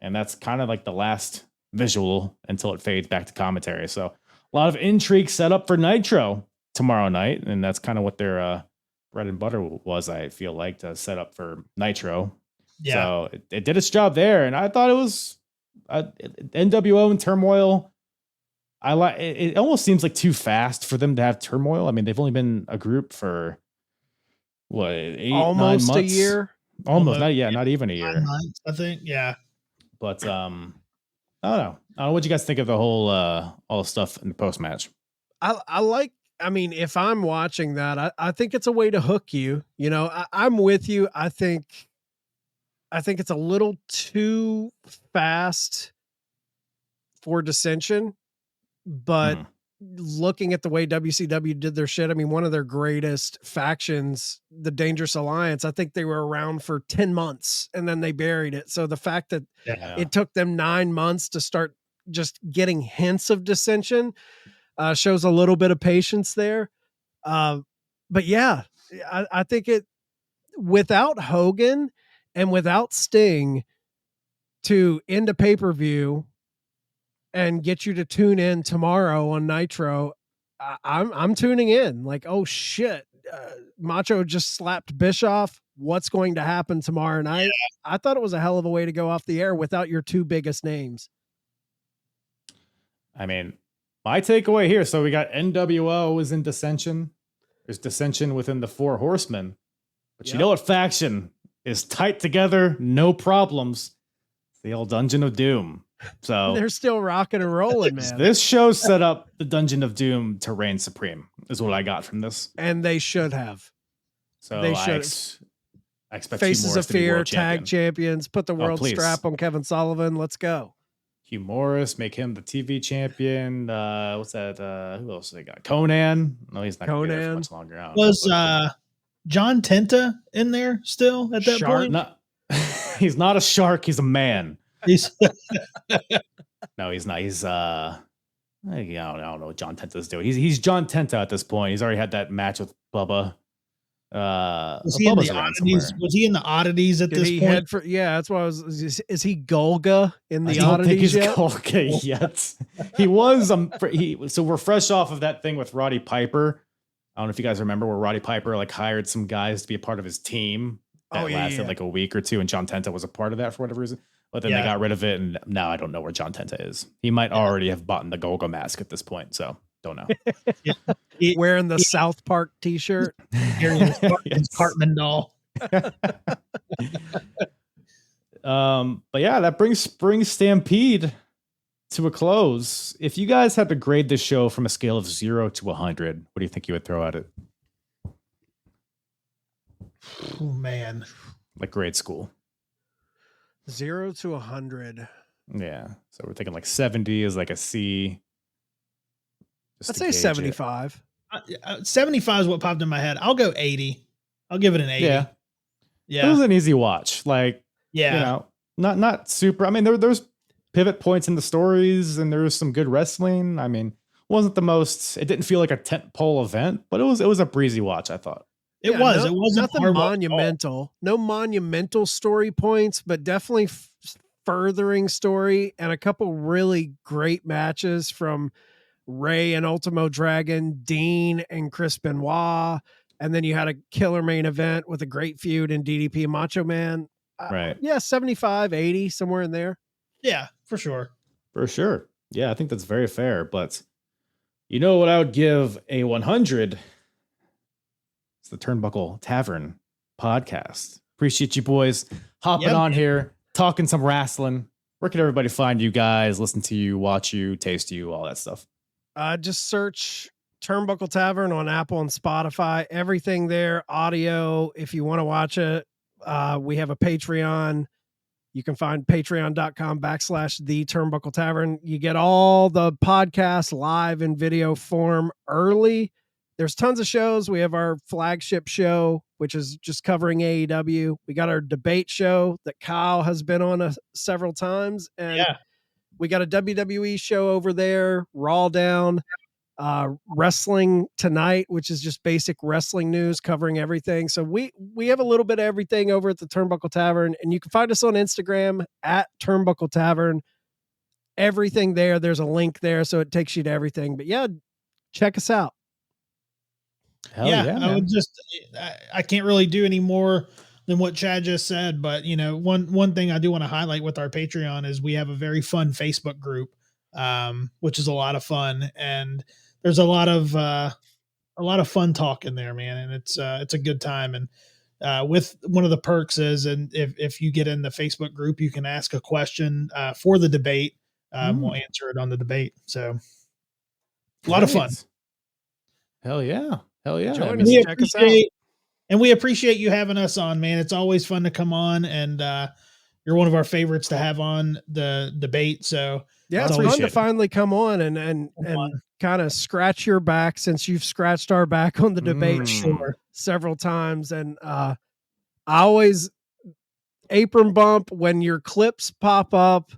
And that's kind of like the last visual until it fades back to commentary. So a lot of intrigue set up for Nitro tomorrow night. And that's kind of what their bread and butter was, I feel like, to set up for Nitro. Yeah. So it did its job there. And I thought it was NWO and Turmoil. I like it. Almost seems like too fast for them to have Turmoil. I mean, they've only been a group for what, 8-9 almost months? A year. Almost not even a year. 9 months, I think. Yeah. But I don't know. What you guys think of the whole all the stuff in the post match? I like. I mean, if I'm watching that, I think it's a way to hook you. You know, I'm with you. I think it's a little too fast for dissension, but looking at the way WCW did their shit, I mean, one of their greatest factions, the Dangerous Alliance, I think they were around for 10 months and then they buried it. So the fact that it took them 9 months to start just getting hints of dissension shows a little bit of patience there. But yeah, I think it, without Hogan and without Sting to end a pay-per-view and get you to tune in tomorrow on Nitro, I'm tuning in like, oh shit, Macho just slapped Bischoff. What's going to happen tomorrow night? Yeah. I thought it was a hell of a way to go off the air without your two biggest names. I mean, my takeaway here, so we got NWO is in dissension. There's dissension within the Four Horsemen. But you know what faction is tight together, no problems? It's the old Dungeon of Doom. So they're still rocking and rolling, man. This show set up the Dungeon of Doom to reign supreme, is what I got from this. And they should have. So they should. I expect Faces of Fear, tag champions, put the world strap on Kevin Sullivan. Let's go. Hugh Morris, make him the TV champion. What's that? Who else they got? Conan. No, he's not going to be there for much longer. Was John Tenta in there still at that point? Not, he's not a shark. He's a man. No, he's not. He's I don't know what John Tenta's doing. He's John Tenta at this point. He's already had that match with Bubba. Was he in the oddities? Was he in the oddities at this point? That's why I was. Is he Golga in the oddities? I don't think he's Golga yet. He was. So we're fresh off of that thing with Roddy Piper. I don't know if you guys remember where Roddy Piper like hired some guys to be a part of his team. That lasted like a week or two, and John Tenta was a part of that for whatever reason. But then they got rid of it, and now I don't know where John Tenta is. He might already have bought the Golga mask at this point, so don't know. Wearing the South Park T-shirt, his Cartman doll. But yeah, that brings Spring Stampede to a close. If you guys had to grade this show from a scale of 0 to 100, what do you think you would throw at it? Oh man, like grade school. 0 to 100. Yeah, so we're thinking like 70 is like a C. I'd say 75. 75 is what popped in my head. I'll go 80. I'll give it an 80. Yeah. It was an easy watch. Like, not super. I mean, there's pivot points in the stories, and there was some good wrestling. I mean, it didn't feel like a tentpole event, but it was a breezy watch, I thought. It wasn't nothing monumental. No monumental story points, but definitely furthering story and a couple really great matches from Rey and Ultimo Dragon, Dean and Chris Benoit. And then you had a killer main event with a great feud in DDP and Macho Man. Right. 75, 80, somewhere in there. Yeah, for sure. For sure. Yeah, I think that's very fair. But you know what I would give a 100? It's the Turnbuckle Tavern podcast. Appreciate you boys hopping on here, talking some wrestling. Where can everybody find you guys, listen to you, watch you, taste you, all that stuff? Just search Turnbuckle Tavern on Apple and Spotify. Everything there, audio. If you want to watch it, we have a Patreon. You can find patreon.com/the Turnbuckle Tavern. You get all the podcasts live in video form early. There's tons of shows. We have our flagship show which is just covering AEW. We got our debate show that Kyle has been on several times. And we got a WWE show over there, Raw Down, Wrestling Tonight, which is just basic wrestling news covering everything. So we have a little bit of everything over at the Turnbuckle Tavern, and you can find us on Instagram at Turnbuckle Tavern. Everything there. There's a link there, so it takes you to everything. But yeah, check us out. Hell yeah, I would I can't really do any more than what Chad just said, but one thing I do want to highlight with our Patreon is we have a very fun Facebook group, which is a lot of fun, and there's a lot of fun talk in there, man, and it's a good time. And with one of the perks is, and if you get in the Facebook group, you can ask a question for the debate. We'll answer it on the debate. So a lot of fun. Hell yeah. Join us, check us out. And we appreciate you having us on, man. It's always fun to come on, and you're one of our favorites to have on the debate. So yeah, it's fun to finally come on and kind of scratch your back, since you've scratched our back on the debate several times. And I always apron bump when your clips pop up.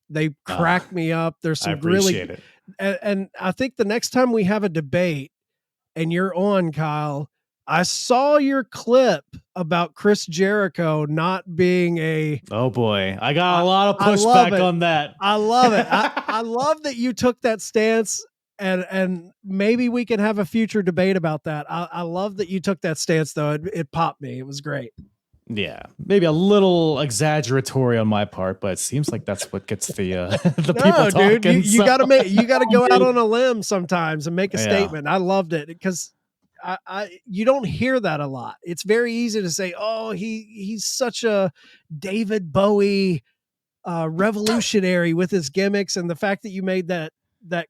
They crack me up. There's some really, and I think the next time we have a debate and you're on, Kyle, I saw your clip about Chris Jericho not being a... Oh boy. I got a lot of pushback on that. I love it. I love that you took that stance, and maybe we can have a future debate about that. I love that you took that stance, though. It popped me. It was great. Yeah, maybe a little exaggeratory on my part, but it seems like that's what gets the people talking. Dude, you gotta go out on a limb sometimes and make a statement. I loved it because you don't hear that a lot. It's very easy to say, "Oh, he's such a David Bowie revolutionary with his gimmicks," and the fact that you made that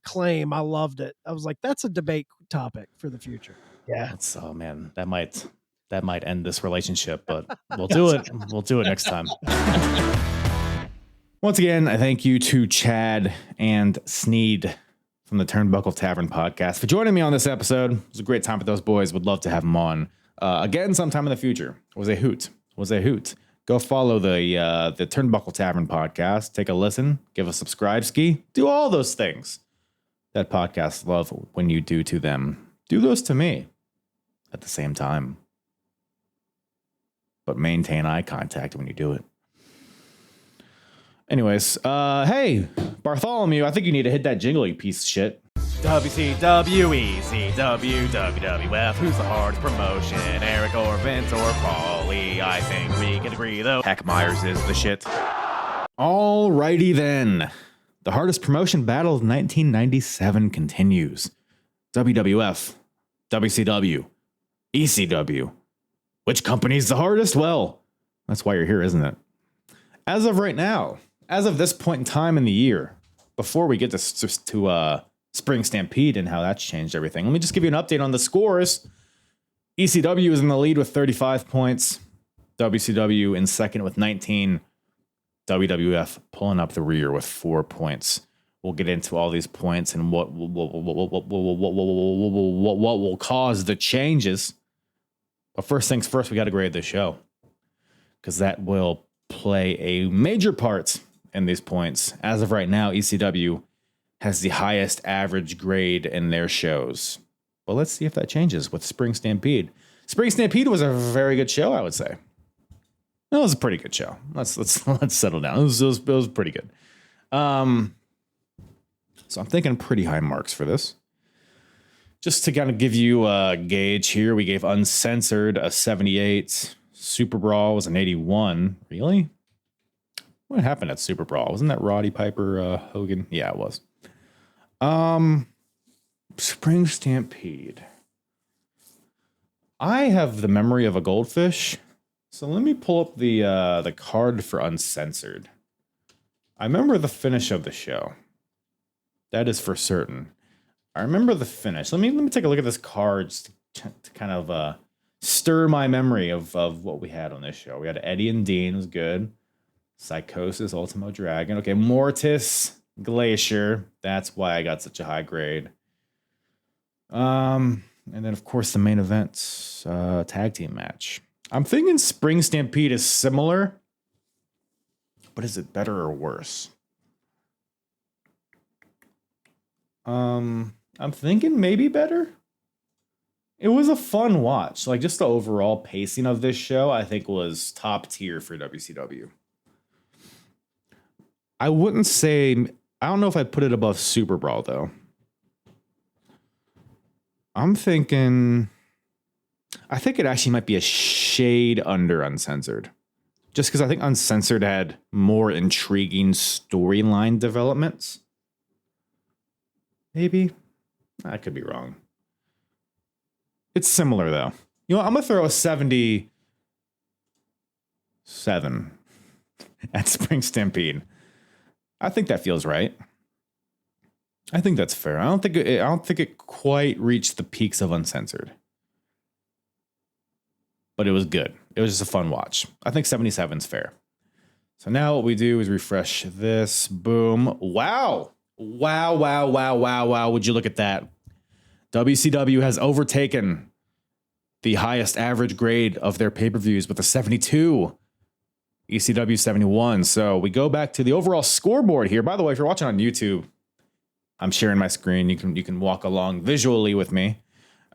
claim, I loved it. I was like, "That's a debate topic for the future." Yeah. Oh man, that might end this relationship, but we'll do it. We'll do it next time. Once again, I thank you to Chad and Snead from the Turnbuckle Tavern podcast for joining me on this episode. It was a great time with those boys. Would love to have them on again sometime in the future. Was a hoot. Go follow the Turnbuckle Tavern podcast. Take a listen. Give a subscribe ski. Do all those things that podcasts love when you do to them. Do those to me at the same time. But maintain eye contact when you do it. Anyways, hey, Bartholomew, I think you need to hit that jingle, you piece of shit. WCW, ECW, WWF, who's the hardest promotion? Eric or Vince or Paulie? I think we can agree, though. Hack Myers is the shit. Alrighty then. The hardest promotion battle of 1997 continues. WWF, WCW, ECW. Which company's the hardest? Well, that's why you're here, isn't it? As of right now, as of this point in time in the year, before we get to Spring Stampede and how that's changed everything, let me just give you an update on the scores. ECW is in the lead with 35 points. WCW in second with 19. WWF pulling up the rear with 4 points. We'll get into all these points and what will cause the changes. But first things first, we got to grade this show because that will play a major part in these points. As of right now, ECW has the highest average grade in their shows. But let's see if that changes with Spring Stampede. Spring Stampede was a very good show, I would say. It was a pretty good show. Let's settle down. It was pretty good. So I'm thinking pretty high marks for this. Just to kind of give you a gauge here, we gave Uncensored a 78. Super Brawl was an 81. Really? What happened at Super Brawl? Wasn't that Roddy Piper Hogan? Yeah, it was. Spring Stampede. I have the memory of a goldfish. So let me pull up the card for Uncensored. I remember the finish of the show. That is for certain. I remember the finish. Let me take a look at this card to kind of stir my memory of what we had on this show. We had Eddie and Dean, was good. Psychosis, Ultimo Dragon. Okay, Mortis, Glacier. That's why I got such a high grade. And then, of course, the main event tag team match. I'm thinking Spring Stampede is similar, but is it better or worse? I'm thinking maybe better. It was a fun watch. Like, just the overall pacing of this show, I think, was top tier for WCW. I wouldn't say... I don't know if I'd put it above Super Brawl, though. I'm thinking... I think it actually might be a shade under Uncensored. Just because I think Uncensored had more intriguing storyline developments. Maybe. I could be wrong. It's similar, though. You know, I'm going to throw a 77 at Spring Stampede. I think that feels right. I think that's fair. I don't think it quite reached the peaks of Uncensored. But it was good. It was just a fun watch. I think 77's fair. So now what we do is refresh this. Boom. Wow. Wow. Would you look at that? WCW has overtaken the highest average grade of their pay-per-views with a 72. ECW 71. So we go back to the overall scoreboard here. By the way, if you're watching on YouTube, I'm sharing my screen. You can walk along visually with me.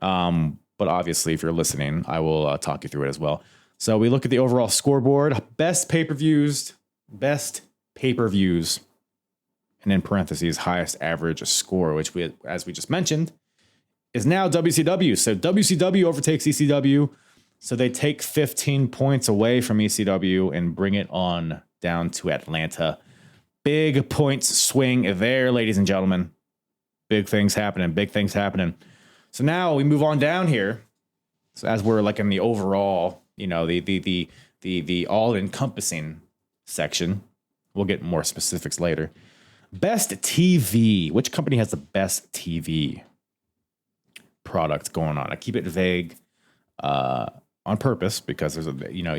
But obviously, if you're listening, I will talk you through it as well. So we look at the overall scoreboard. Best pay-per-views, and in parentheses, highest average score, which as we just mentioned, is now WCW. So WCW overtakes ECW. So they take 15 points away from ECW and bring it on down to Atlanta. Big points swing there, ladies and gentlemen. Big things happening. So now we move on down here. So as we're like in the overall, you know, the all-encompassing section. We'll get more specifics later. Best TV. Which company has the best TV product going on? I keep it vague on purpose because there's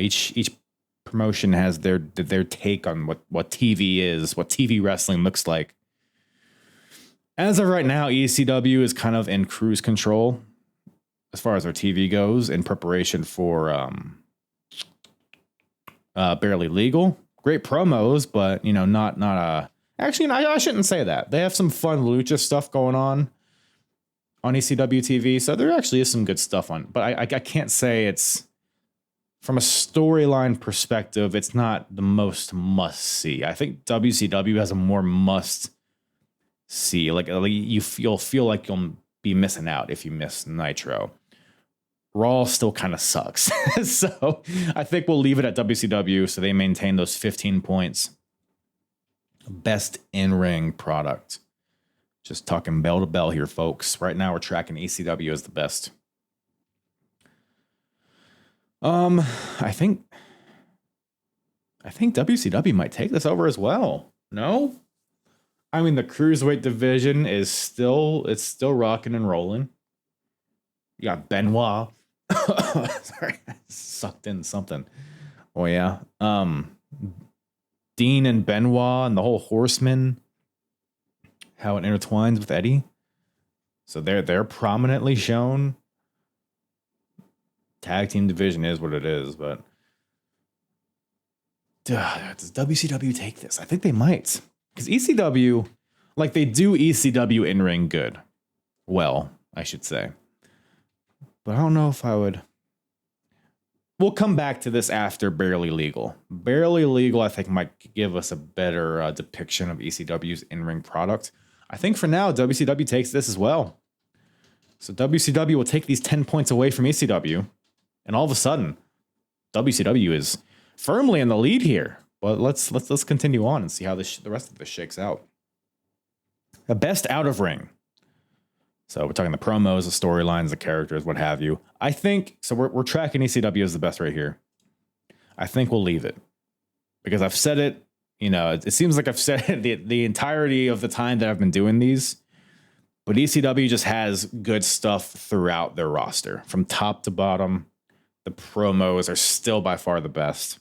each promotion has their take on what TV is, what TV wrestling looks like. As of right now, ECW is kind of in cruise control as far as their TV goes in preparation for Barely Legal. Great promos, but not actually, I shouldn't say that. They have some fun lucha stuff going on ECW TV, so there actually is some good stuff on. But I can't say it's, from a storyline perspective, it's not the most must see. I think WCW has a more must see. Like you'll feel like you'll be missing out if you miss Nitro. Raw still kind of sucks, so I think we'll leave it at WCW so they maintain those 15 points. Best in-ring product. Just talking bell to bell here, folks. Right now we're tracking ECW as the best. I think WCW might take this over as well. No? I mean, the cruiserweight division is still rocking and rolling. You got Benoit. Sorry, I sucked in something. Oh yeah. Dean and Benoit and the whole Horseman. How it intertwines with Eddie. So they're prominently shown. Tag team division is what it is, but does WCW take this? I think they might. Because ECW, like they do ECW in-ring good. Well, I should say. But I don't know if I would. We'll come back to this after Barely Legal. Barely Legal, I think, might give us a better depiction of ECW's in-ring product. I think for now, WCW takes this as well. So WCW will take these 10 points away from ECW. And all of a sudden, WCW is firmly in the lead here. But let's continue on and see how the rest of this shakes out. The best out of ring. So we're talking the promos, the storylines, the characters, what have you. I think so. We're tracking ECW as the best right here. I think we'll leave it because I've said it. It seems like I've said it the entirety of the time that I've been doing these. But ECW just has good stuff throughout their roster, from top to bottom. The promos are still by far the best.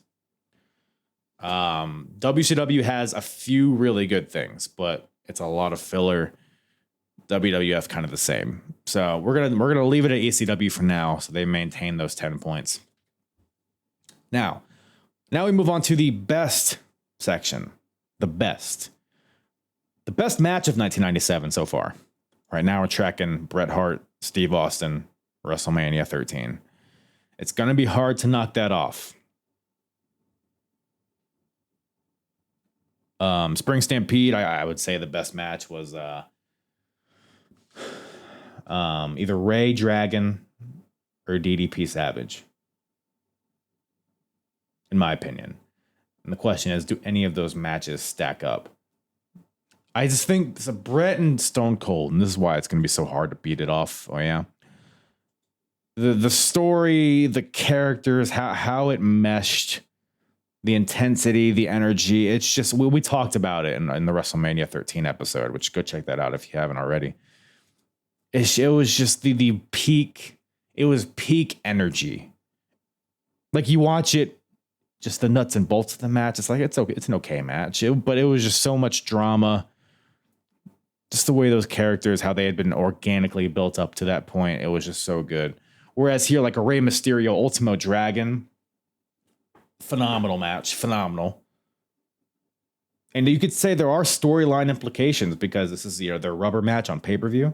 WCW has a few really good things, but it's a lot of filler. WWF kind of the same. So we're gonna leave it at ECW for now, so they maintain those 10 points. Now we move on to the best section. The best match of 1997 so far. Right now we're tracking Bret Hart, Steve Austin, WrestleMania 13. It's gonna be hard to knock that off. Spring Stampede, I would say the best match was either Ray Dragon or DDP Savage, in my opinion. And the question is, do any of those matches stack up? I just think it's a Bret and Stone Cold, and this is why it's going to be so hard to beat it off. Oh yeah, the story, the characters, how it meshed, the intensity, the energy. It's just we talked about it in the WrestleMania 13 episode, which go check that out if you haven't already. It was just the peak. It was peak energy. Like you watch it, just the nuts and bolts of the match. It's like it's okay. It's an okay match, but it was just so much drama. Just the way those characters, how they had been organically built up to that point, it was just so good. Whereas here, like a Rey Mysterio Ultimo Dragon, phenomenal match, phenomenal. And you could say there are storyline implications because this is their rubber match on pay-per-view.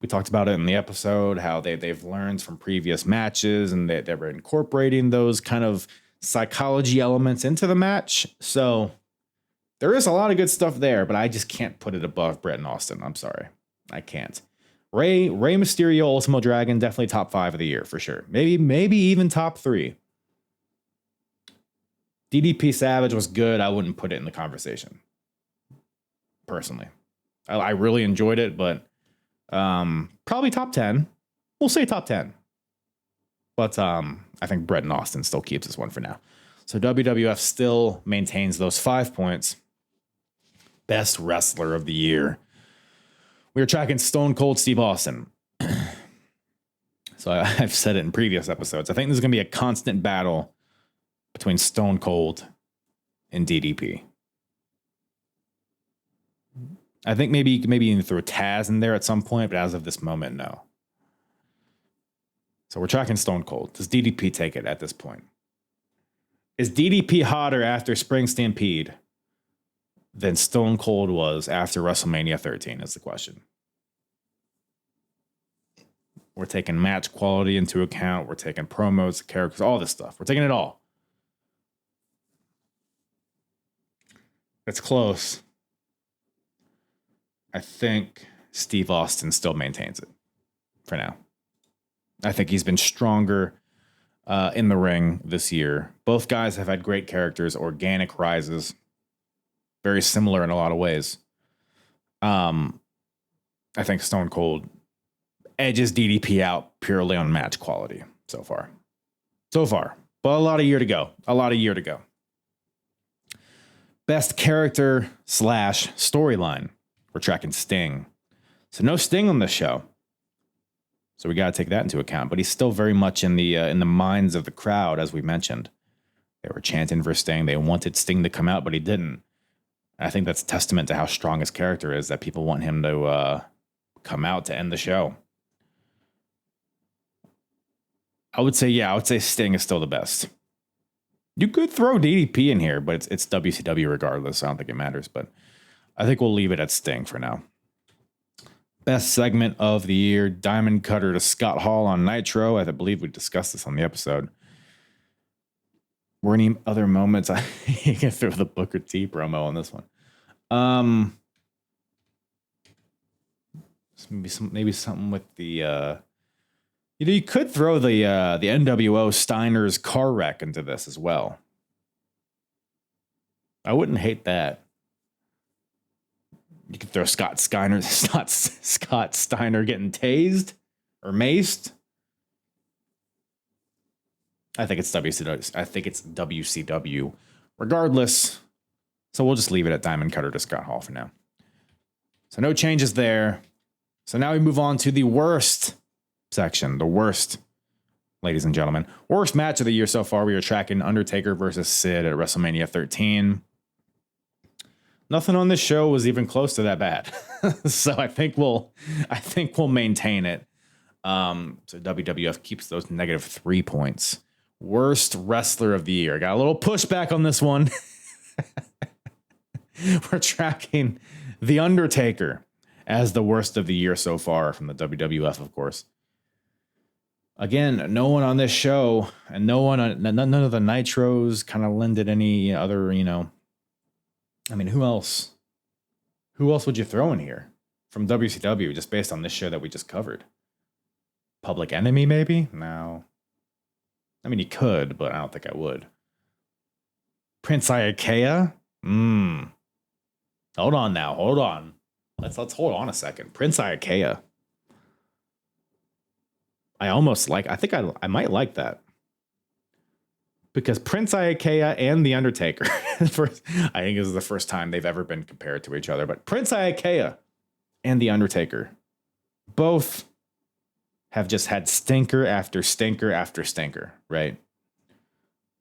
We talked about it in the episode, how they've learned from previous matches and they were incorporating those kind of psychology elements into the match. So there is a lot of good stuff there, but I just can't put it above Bret and Austin. I'm sorry. I can't. Rey Mysterio Ultimo Dragon, definitely top 5 of the year for sure. Maybe even top 3. DDP Savage was good. I wouldn't put it in the conversation. Personally. I really enjoyed it, but probably top 10. We'll say top 10. But I think Bret and Austin still keeps this one for now. So WWF still maintains those 5 points. Best wrestler of the year. We were tracking Stone Cold Steve Austin. So I've said it in previous episodes. I think this is going to be a constant battle between Stone Cold and DDP. I think maybe even throw Taz in there at some point, but as of this moment, no. So we're tracking Stone Cold. Does DDP take it at this point? Is DDP hotter after Spring Stampede than Stone Cold was after WrestleMania 13 is the question. We're taking match quality into account. We're taking promos, characters, all this stuff. We're taking it all. It's close. I think Steve Austin still maintains it for now. I think he's been stronger in the ring this year. Both guys have had great characters, organic rises, very similar in a lot of ways. I think Stone Cold edges DDP out purely on match quality so far. But a lot of year to go. Best character / storyline. We're tracking Sting. So no Sting on this show. So we got to take that into account. But he's still very much in the minds of the crowd, as we mentioned. They were chanting for Sting. They wanted Sting to come out, but he didn't. I think that's a testament to how strong his character is, that people want him to come out to end the show. I would say Sting is still the best. You could throw DDP in here, but it's WCW regardless. I don't think it matters, but I think we'll leave it at Sting for now. Best segment of the year, Diamond Cutter to Scott Hall on Nitro. I believe we discussed this on the episode. Were any other moments? I can throw the Booker T promo on this one. Maybe something with the you could throw the NWO Steiner's car wreck into this as well. I wouldn't hate that. You could throw Scott Steiner getting tased or maced. I think it's WCW. Regardless, so we'll just leave it at Diamond Cutter to Scott Hall for now. So no changes there. So now we move on to the worst section. The worst, ladies and gentlemen. Worst match of the year so far. We are tracking Undertaker versus Sid at WrestleMania 13. Nothing on this show was even close to that bad. So I think we'll maintain it. So WWF keeps those -3 points. Worst wrestler of the year. Got a little pushback on this one. We're tracking The Undertaker as the worst of the year so far from the WWF, of course. Again, no one on this show and none of the Nitros kind of lended any other, I mean, who else? Who else would you throw in here from WCW just based on this show that we just covered? Public Enemy, maybe? No. I mean, you could, but I don't think I would. Prince Iaukea? Hold on now. Hold on. Let's hold on a second. Prince Iaukea. I might like that. Because Prince Iaukea and The Undertaker, I think this is the first time they've ever been compared to each other, but Prince Iaukea and The Undertaker both have just had stinker after stinker after stinker, right?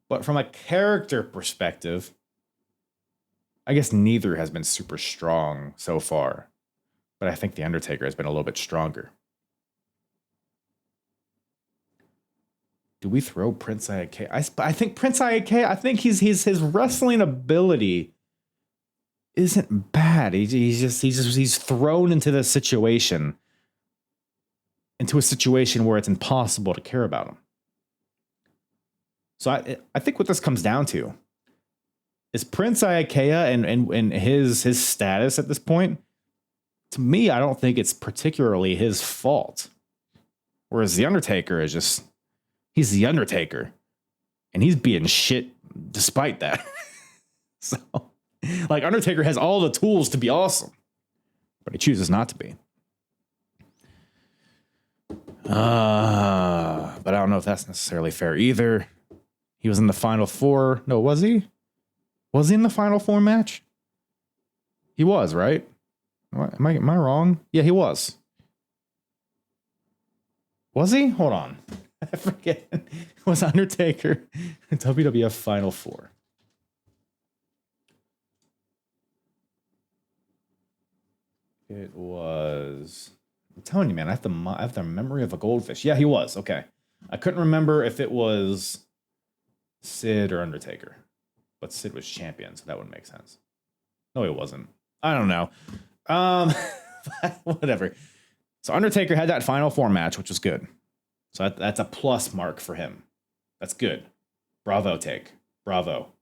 But from a character perspective, I guess neither has been super strong so far. But I think The Undertaker has been a little bit stronger. Do we throw Prince Iaukea? I think Prince Iaukea, I think his wrestling ability isn't bad. He's thrown into a situation where it's impossible to care about him. So I think what this comes down to is Prince Iaukea and his status at this point. To me, I don't think it's particularly his fault. Whereas The Undertaker is just, he's The Undertaker. And he's being shit despite that. So, like, Undertaker has all the tools to be awesome. But he chooses not to be. But I don't know if that's necessarily fair either. He was in the Final Four. No, was he? Was he in the Final Four match? He was, right? Am I wrong? Yeah, he was. Was he? Hold on. I forget. It was Undertaker WWF Final Four. It was... I'm telling you, man, I have the memory of a goldfish. Yeah, he was. Okay. I couldn't remember if it was Sid or Undertaker. But Sid was champion, so that would make sense. No, it wasn't. I don't know. Whatever. So Undertaker had that Final Four match, which was good. So that's a plus mark for him. That's good. Bravo, Take. Bravo.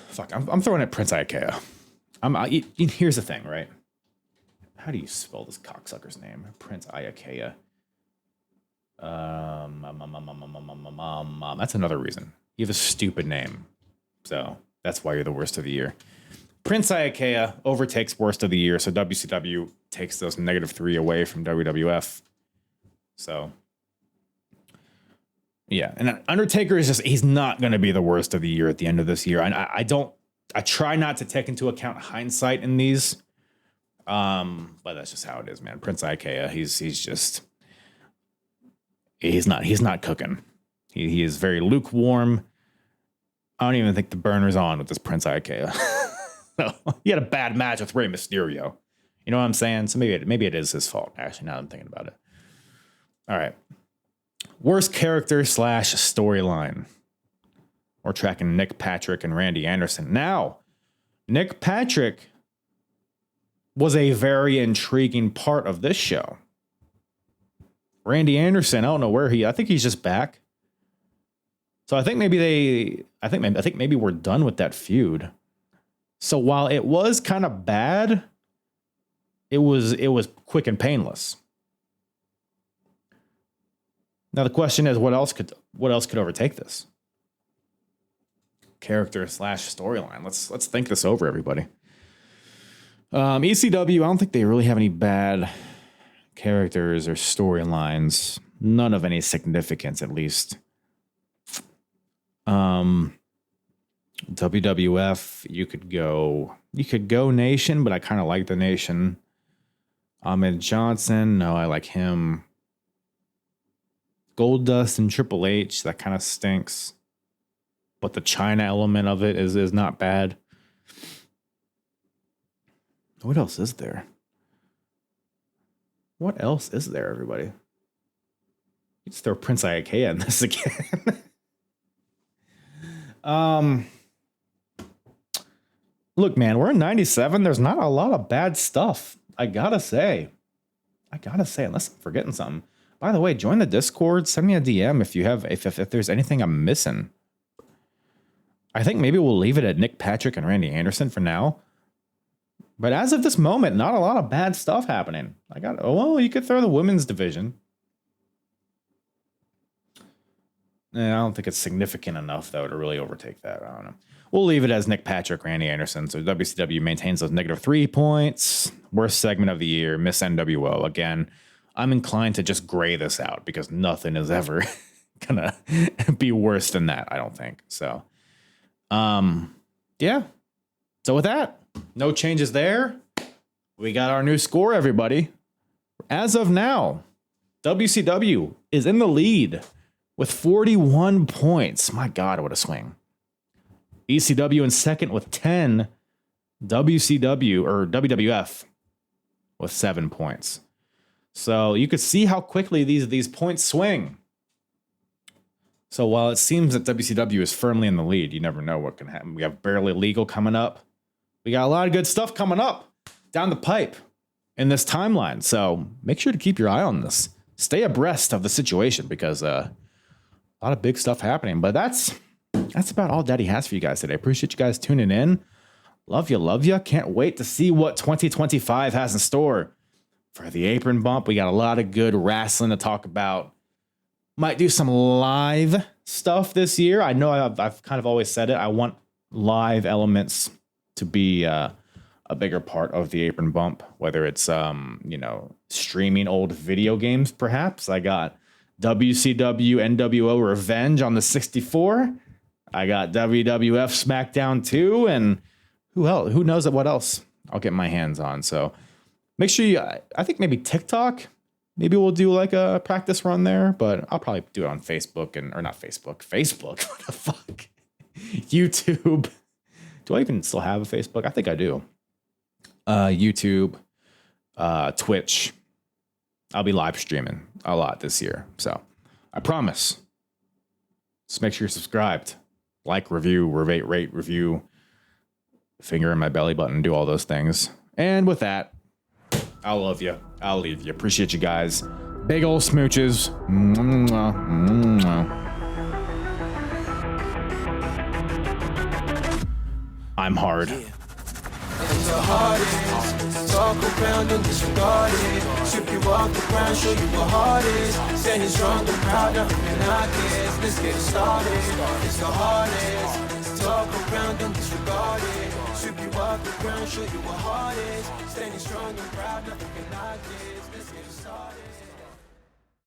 Fuck, I'm throwing at Prince Iaukea. Here's the thing, right? How do you spell this cocksucker's name? Prince Iaukea. That's another reason. You have a stupid name. So that's why you're the worst of the year. Prince Iaukea overtakes worst of the year, so WCW takes those -3 away from WWF. So, yeah. And Undertaker is just, he's not going to be the worst of the year at the end of this year. I try not to take into account hindsight in these. But that's just how it is, man. Prince Iaukea, he's not cooking. He is very lukewarm. I don't even think the burner's on with this Prince Iaukea. So, he had a bad match with Rey Mysterio. You know what I'm saying? So maybe it is his fault, actually, now that I'm thinking about it. All right. Worst character / storyline. We're tracking Nick Patrick and Randy Anderson. Now, Nick Patrick was a very intriguing part of this show. Randy Anderson, I don't know where I think he's just back. So I think maybe we're done with that feud. So while it was kind of bad, it was quick and painless. Now the question is, what else could overtake this? Character / storyline. Let's think this over, everybody. ECW, I don't think they really have any bad characters or storylines. None of any significance, at least. WWF, you could go Nation, but I kind of like the Nation. Ahmed Johnson, no, I like him. Goldust and Triple H, that kind of stinks. But the China element of it is not bad. What else is there? What else is there, everybody? You just throw Prince Ikea in this again. Look, man, we're in 97. There's not a lot of bad stuff. I gotta say, unless I'm forgetting something. By the way, join the Discord. Send me a DM if there's anything I'm missing. I think maybe we'll leave it at Nick Patrick and Randy Anderson for now. But as of this moment, not a lot of bad stuff happening. You could throw the women's division. I don't think it's significant enough, though, to really overtake that. I don't know. We'll leave it as Nick Patrick, Randy Anderson. So WCW maintains those -3 points. Worst segment of the year, Miss NWO. Again, I'm inclined to just gray this out because nothing is ever gonna be worse than that, I don't think. So, yeah. So with that, no changes there. We got our new score, everybody. As of now, WCW is in the lead with 41 points. My God, what a swing. ECW in second with 10. WWF with 7 points. So you could see how quickly these points swing. So while it seems that WCW is firmly in the lead, you never know what can happen. We have Barely Legal coming up. We got a lot of good stuff coming up down the pipe in this timeline. So make sure to keep your eye on this. Stay abreast of the situation because a lot of big stuff happening. But that's about all Daddy has for you guys today. Appreciate you guys tuning in. Love you. Can't wait to see what 2025 has in store for the Apron Bump. We got a lot of good wrestling to talk about. Might do some live stuff this year. I know I've kind of always said it. I want live elements to be a bigger part of the Apron Bump, whether it's streaming old video games, perhaps. I got WCW NWO Revenge on the 64. I got WWF SmackDown 2, and who knows what else I'll get my hands on. So make sure I think maybe TikTok, maybe we'll do like a practice run there, but I'll probably do it on Facebook or not Facebook, what the fuck? YouTube. Do I even still have a Facebook? I think I do. YouTube, Twitch. I'll be live streaming a lot this year. So I promise. Just make sure you're subscribed. Like, review, rate, review, finger in my belly button, do all those things. And with that, I'll love you. I'll leave you. Appreciate you guys. Big ol' smooches. Mwah, mwah. I'm hard. And the hardest, talk around and disregard it. Strip you off the ground, show you what hard is. Standing strong and proud, nothing can I guess. Let's get it started. It's the hardest, talk around and disregard it. Strip you off the ground, show you what hard is. Standing strong and proud, nothing can I guess. Let's get it started.